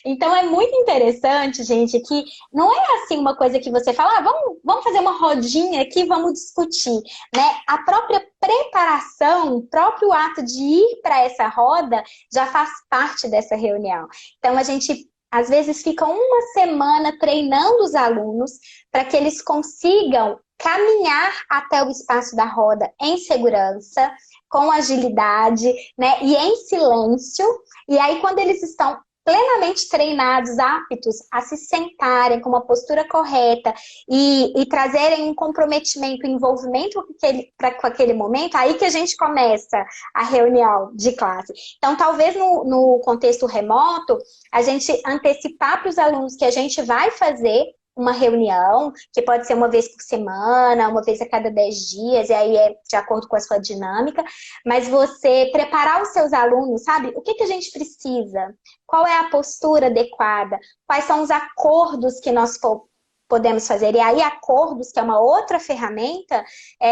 Speaker 2: Então é muito interessante, gente, que não é assim uma coisa que você fala, vamos fazer uma rodinha aqui, vamos discutir, né? A própria preparação, o próprio ato de ir para essa roda já faz parte dessa reunião. Então a gente às vezes fica uma semana treinando os alunos para que eles consigam caminhar até o espaço da roda em segurança, com agilidade, né? E em silêncio. E aí, quando eles estão plenamente treinados, aptos a se sentarem com uma postura correta e trazerem um comprometimento, um envolvimento com aquele momento, aí que a gente começa a reunião de classe. Então, talvez no contexto remoto, a gente antecipar para os alunos que a gente vai fazer uma reunião, que pode ser uma vez por semana, uma vez a cada 10 dias, e aí é de acordo com a sua dinâmica, mas você preparar os seus alunos, sabe? O que a gente precisa? Qual é a postura adequada? Quais são os acordos que nós podemos fazer? E aí, acordos, que é uma outra ferramenta,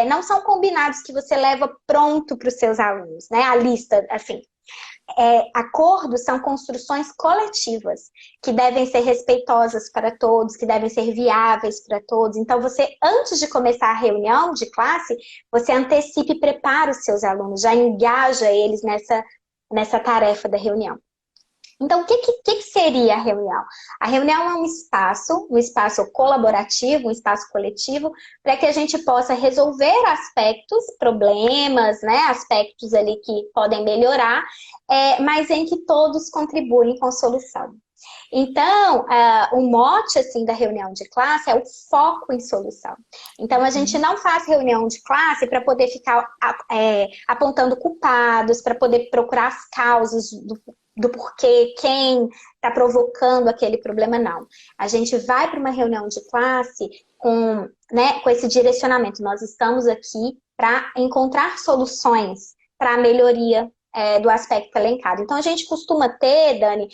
Speaker 2: não são combinados que você leva pronto para os seus alunos, né? A lista, assim. Acordos são construções coletivas, que devem ser respeitosas para todos, que devem ser viáveis para todos. Então, você, antes de começar a reunião de classe, você antecipe e prepara os seus alunos, já engaja eles nessa tarefa da reunião. Então, o que seria a reunião? A reunião é um espaço colaborativo, um espaço coletivo, para que a gente possa resolver aspectos, problemas, né, aspectos ali que podem melhorar, mas em que todos contribuem com a solução. Então, o mote assim, da reunião de classe é o foco em solução. Então, a gente não faz reunião de classe para poder ficar apontando culpados, para poder procurar as causas do porquê, quem está provocando aquele problema, não. A gente vai para uma reunião de classe com esse direcionamento. Nós estamos aqui para encontrar soluções para a melhoria do aspecto elencado. Então, a gente costuma ter, Dani,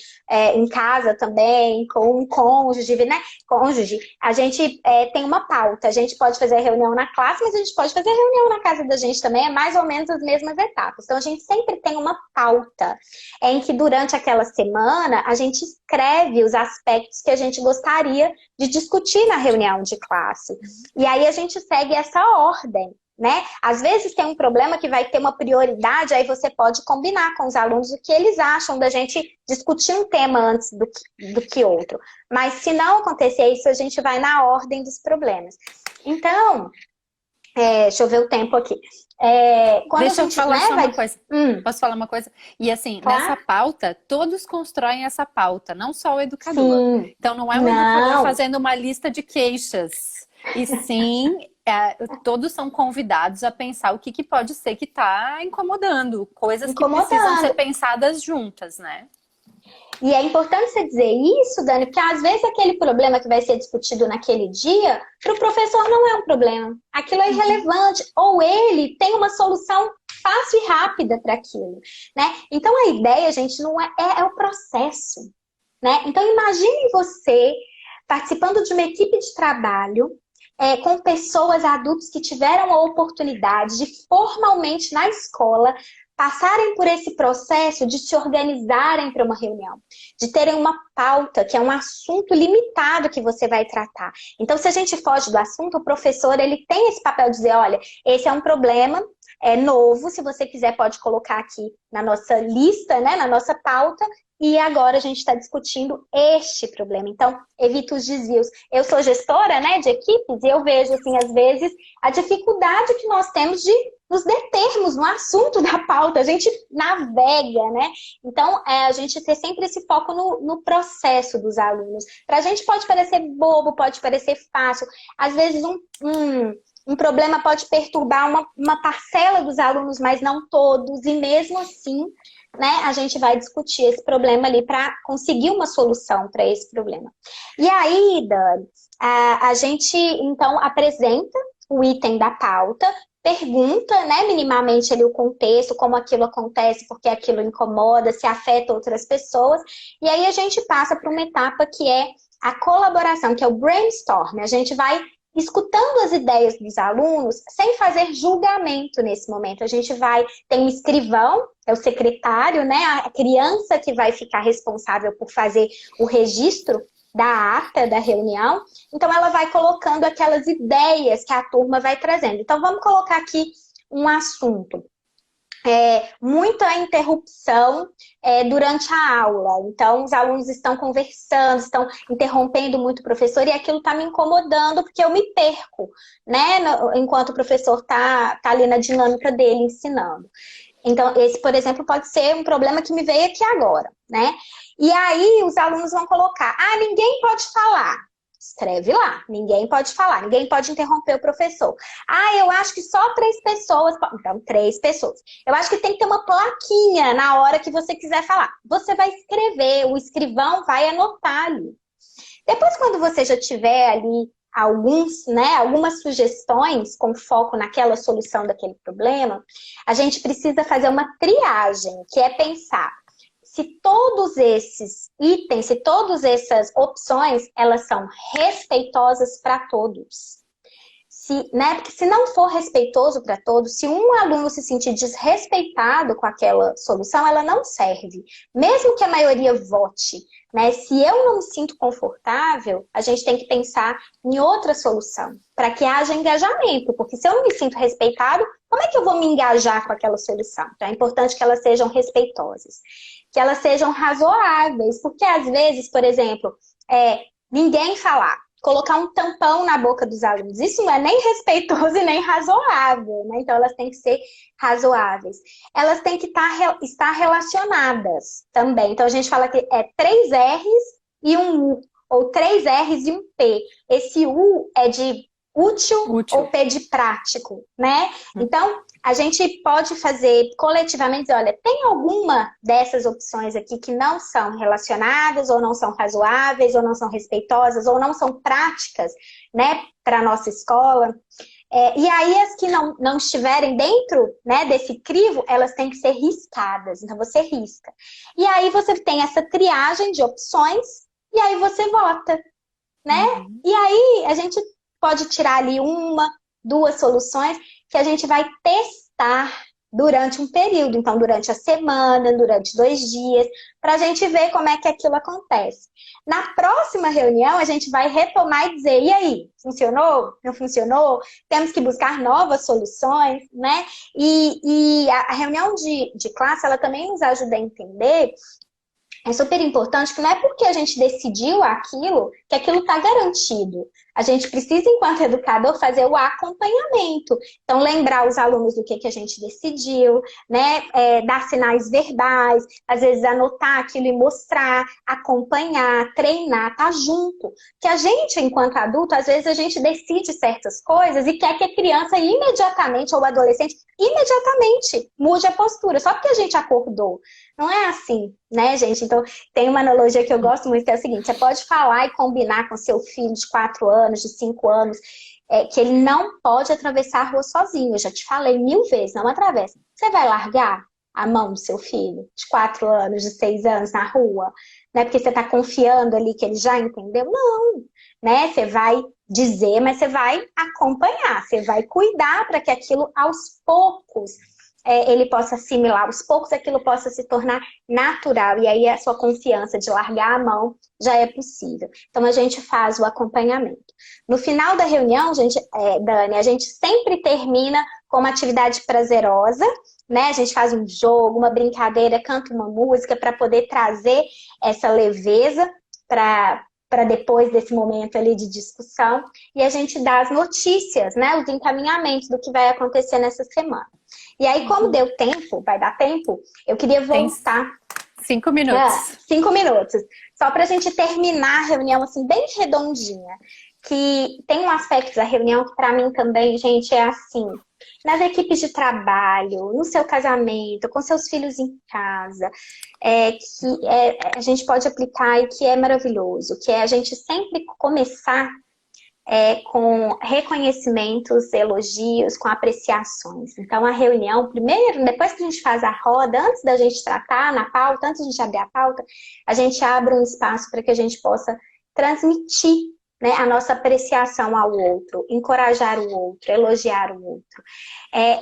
Speaker 2: em casa também, com um cônjuge, né? Cônjuge, a gente tem uma pauta. A gente pode fazer a reunião na classe, mas a gente pode fazer a reunião na casa da gente também, é mais ou menos as mesmas etapas. Então, a gente sempre tem uma pauta em que, durante aquela semana, a gente escreve os aspectos que a gente gostaria de discutir na reunião de classe. E aí, a gente segue essa ordem. Né? Às vezes tem um problema que vai ter uma prioridade, aí você pode combinar com os alunos o que eles acham da gente discutir um tema antes do que outro. Mas se não acontecer isso, a gente vai na ordem dos problemas. Então, deixa eu ver o tempo aqui.
Speaker 1: Deixa eu falar só uma coisa. Posso falar uma coisa? E assim,
Speaker 2: Claro.
Speaker 1: nessa pauta, todos constroem essa pauta, não só o educador.
Speaker 2: Sim.
Speaker 1: Então não é o educador fazendo uma lista de queixas. E sim, todos são convidados a pensar o que pode ser que está incomodando. Coisas que precisam ser pensadas juntas, né?
Speaker 2: E é importante você dizer isso, Dani, porque às vezes aquele problema que vai ser discutido naquele dia, para o professor não é um problema. Aquilo é irrelevante. Ou ele tem uma solução fácil e rápida para aquilo, né? Então a ideia, gente, não é o processo, né? Então imagine você participando de uma equipe de trabalho com pessoas adultos que tiveram a oportunidade de formalmente na escola passarem por esse processo de se organizarem para uma reunião, de terem uma pauta, que é um assunto limitado que você vai tratar. Então, se a gente foge do assunto, o professor ele tem esse papel de dizer, olha, esse é um problema, é novo, se você quiser pode colocar aqui na nossa lista, né, na nossa pauta, e agora a gente está discutindo este problema. Então, evita os desvios. Eu sou gestora, né, de equipes e eu vejo, assim, às vezes, a dificuldade que nós temos de nos determos no assunto da pauta. A gente navega, né? Então, a gente ter sempre esse foco no processo dos alunos. Para a gente pode parecer bobo, pode parecer fácil. Às vezes, um problema pode perturbar uma parcela dos alunos, mas não todos. E mesmo assim, né, a gente vai discutir esse problema ali para conseguir uma solução para esse problema. E aí, Dani, a gente, então, apresenta o item da pauta, pergunta, né, minimamente ali o contexto, como aquilo acontece, porque aquilo incomoda, se afeta outras pessoas. E aí a gente passa para uma etapa que é a colaboração, que é o brainstorm. A gente vai escutando as ideias dos alunos sem fazer julgamento nesse momento. A gente tem um escrivão, é o secretário, né, a criança que vai ficar responsável por fazer o registro da ata da reunião. Então, ela vai colocando aquelas ideias que a turma vai trazendo. Então, vamos colocar aqui um assunto. Muita interrupção durante a aula. Então, os alunos estão conversando, estão interrompendo muito o professor e aquilo está me incomodando porque eu me perco, né? Enquanto o professor está ali na dinâmica dele ensinando. Então, esse, por exemplo, pode ser um problema que me veio aqui agora, né? E aí, os alunos vão colocar, ninguém pode falar. Escreve lá, ninguém pode falar, ninguém pode interromper o professor. Eu acho que só 3 pessoas, então 3 pessoas. Eu acho que tem que ter uma plaquinha na hora que você quiser falar. Você vai escrever, o escrivão vai anotar ali. Depois, quando você já tiver ali algumas sugestões com foco naquela solução daquele problema, a gente precisa fazer uma triagem, que é pensar se todos esses itens, se todas essas opções, elas são respeitosas para todos. Porque se não for respeitoso para todos, se um aluno se sentir desrespeitado com aquela solução, ela não serve. Mesmo que a maioria vote, né? Se eu não me sinto confortável, a gente tem que pensar em outra solução, para que haja engajamento. Porque se eu não me sinto respeitado, como é que eu vou me engajar com aquela solução? Então, é importante que elas sejam respeitosas, que elas sejam razoáveis, porque às vezes, por exemplo, ninguém falar, colocar um tampão na boca dos alunos, isso não é nem respeitoso e nem razoável, né? Então elas têm que ser razoáveis. Elas têm que estar relacionadas também. Então a gente fala que é 3 R's e um U, ou 3 R's e um P. Esse U é de útil. Ou P de prático, né? Então, a gente pode fazer coletivamente, dizer, olha, tem alguma dessas opções aqui que não são relacionadas, ou não são razoáveis, ou não são respeitosas, ou não são práticas, né, para a nossa escola. E aí, as que não estiverem dentro, né, desse crivo, elas têm que ser riscadas. Então, você risca. E aí, você tem essa triagem de opções, e aí você vota, né? E aí, a gente pode tirar ali 1, 2 soluções que a gente vai testar durante um período. Então, durante a semana, durante 2 dias, para a gente ver como é que aquilo acontece. Na próxima reunião, a gente vai retomar e dizer, e aí, funcionou? Não funcionou? Temos que buscar novas soluções, né? E a reunião de classe, ela também nos ajuda a entender. É super importante que não é porque a gente decidiu aquilo que aquilo está garantido. A gente precisa, enquanto educador, fazer o acompanhamento. Então, lembrar os alunos do que a gente decidiu, né? Dar sinais verbais, às vezes anotar aquilo e mostrar, acompanhar, treinar, tá junto. Que a gente, enquanto adulto, às vezes a gente decide certas coisas e quer que a criança imediatamente, ou o adolescente, imediatamente mude a postura, só porque a gente acordou. Não é assim, né, gente? Então, tem uma analogia que eu gosto muito, que é o seguinte, você pode falar e combinar com seu filho de 4 anos, de 5 anos, que ele não pode atravessar a rua sozinho. Eu já te falei 1000 vezes, não atravessa. Você vai largar a mão do seu filho de 4 anos, de 6 anos na rua? Né? Porque você está confiando ali que ele já entendeu? Não, né? Você vai dizer, mas você vai acompanhar, você vai cuidar para que aquilo aos poucos ele possa assimilar, aos poucos aquilo possa se tornar natural, e aí a sua confiança de largar a mão já é possível. Então a gente faz o acompanhamento. No final da reunião, gente, Dani, a gente sempre termina com uma atividade prazerosa, né? A gente faz um jogo, uma brincadeira, canta uma música para poder trazer essa leveza para depois desse momento ali de discussão, e a gente dá as notícias, né? Os encaminhamentos do que vai acontecer nessa semana. E aí, como deu tempo, vai dar tempo, eu queria voltar.
Speaker 1: 5 minutos.
Speaker 2: 5 minutos. Só para a gente terminar a reunião assim, bem redondinha. Que tem um aspecto da reunião que para mim também, gente, é assim. Nas equipes de trabalho, no seu casamento, com seus filhos em casa, a gente pode aplicar e que é maravilhoso, que é a gente sempre começar com reconhecimentos, elogios, com apreciações. Então, a reunião, primeiro, depois que a gente faz a roda, antes da gente tratar na pauta, antes da gente abrir a pauta, a gente abre um espaço para que a gente possa transmitir, né, a nossa apreciação ao outro, encorajar o outro, elogiar o outro.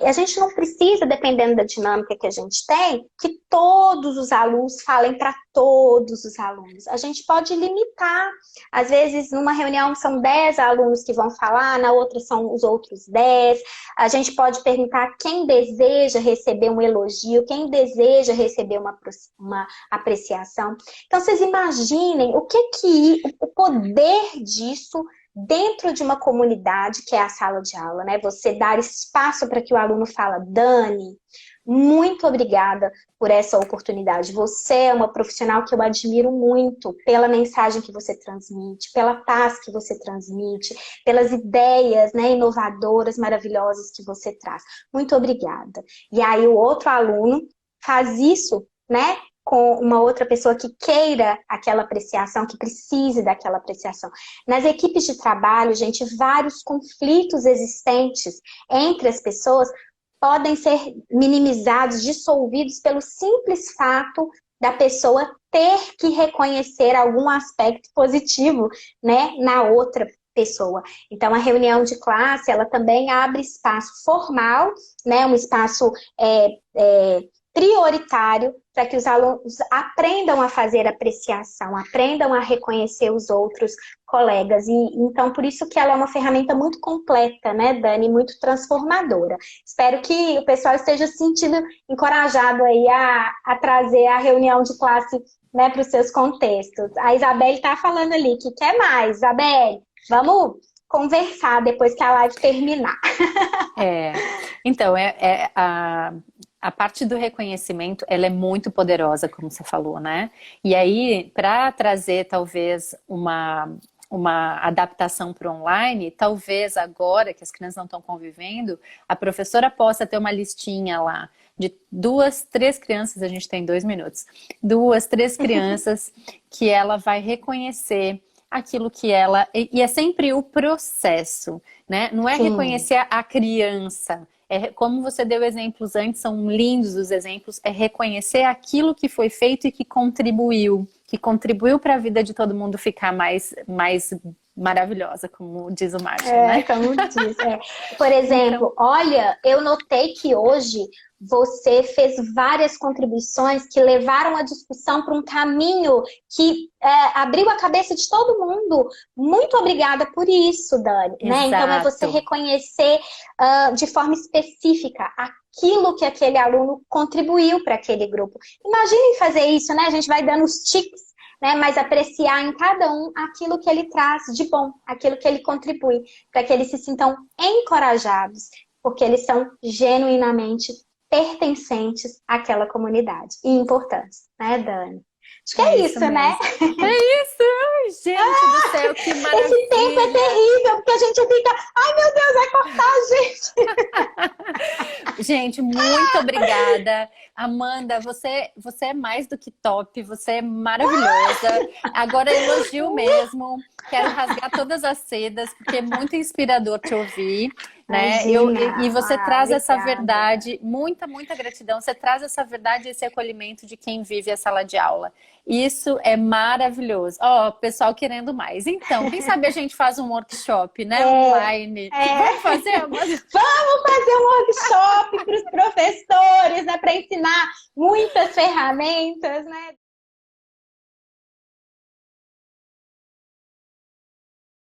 Speaker 2: A gente não precisa, dependendo da dinâmica que a gente tem, que todos os alunos falem para todos os alunos. A gente pode limitar. Às vezes, numa reunião são 10 alunos que vão falar, na outra são os outros 10. A gente pode perguntar quem deseja receber um elogio, quem deseja receber uma apreciação. Então, vocês imaginem o poder disso dentro de uma comunidade que é a sala de aula, né? Você dar espaço para que o aluno fala, Dani, muito obrigada por essa oportunidade. Você é uma profissional que eu admiro muito pela mensagem que você transmite, pela paz que você transmite, pelas ideias, né, inovadoras, maravilhosas que você traz. Muito obrigada. E aí o outro aluno faz isso, né, com uma outra pessoa que queira aquela apreciação, que precise daquela apreciação. Nas equipes de trabalho, gente, vários conflitos existentes entre as pessoas podem ser minimizados, dissolvidos pelo simples fato da pessoa ter que reconhecer algum aspecto positivo, né, na outra pessoa. Então, a reunião de classe, ela também abre espaço formal, né, um espaço prioritário para que os alunos aprendam a fazer apreciação, aprendam a reconhecer os outros colegas. E então, por isso que ela é uma ferramenta muito completa, né, Dani? Muito transformadora. Espero que o pessoal esteja se sentindo encorajado aí a trazer a reunião de classe, né, para os seus contextos. A Isabelle está falando ali que quer mais. Isabelle, vamos conversar depois que a live terminar.
Speaker 1: Então, a parte do reconhecimento, ela é muito poderosa, como você falou, né? E aí, para trazer talvez uma adaptação para o online, talvez agora que as crianças não estão convivendo, a professora possa ter uma listinha lá de 2, 3 crianças, a gente tem 2 minutos, 2, 3 crianças que ela vai reconhecer aquilo que ela... E é sempre o processo, né? Não é
Speaker 2: Sim.
Speaker 1: reconhecer a criança. Como você deu exemplos antes, são lindos os exemplos, é reconhecer aquilo que foi feito e que contribuiu para a vida de todo mundo ficar mais maravilhosa, como diz o Martin, né?
Speaker 2: Como diz. Por exemplo, olha, eu notei que hoje você fez várias contribuições que levaram a discussão para um caminho que abriu a cabeça de todo mundo. Muito obrigada por isso, Dani. Né? Então, é você reconhecer de forma específica aquilo que aquele aluno contribuiu para aquele grupo. Imaginem fazer isso, né? A gente vai dando os tips, né? Mas apreciar em cada um aquilo que ele traz de bom, aquilo que ele contribui, para que eles se sintam encorajados, porque eles são genuinamente pertencentes àquela comunidade e importantes, né, Dani? Acho que é isso, né?
Speaker 1: É isso! Gente do céu, que maravilha!
Speaker 2: Esse tempo é terrível, porque a gente fica... Ai, meu Deus, vai cortar a gente!
Speaker 1: Gente, muito obrigada. Amanda, você é mais do que top, você é maravilhosa. Agora elogio mesmo. Quero rasgar todas as sedas, porque é muito inspirador te ouvir. né?
Speaker 2: Imagina.
Speaker 1: E você traz essa
Speaker 2: Obrigada.
Speaker 1: verdade, muita gratidão. Você traz essa verdade e esse acolhimento de quem vive a sala de aula. Isso é maravilhoso. Ó, pessoal querendo mais. Então, quem sabe a gente faz um workshop, né? Online. Vamos fazer, amor?
Speaker 2: Vamos fazer um workshop para os professores, né? Para ensinar muitas ferramentas, né?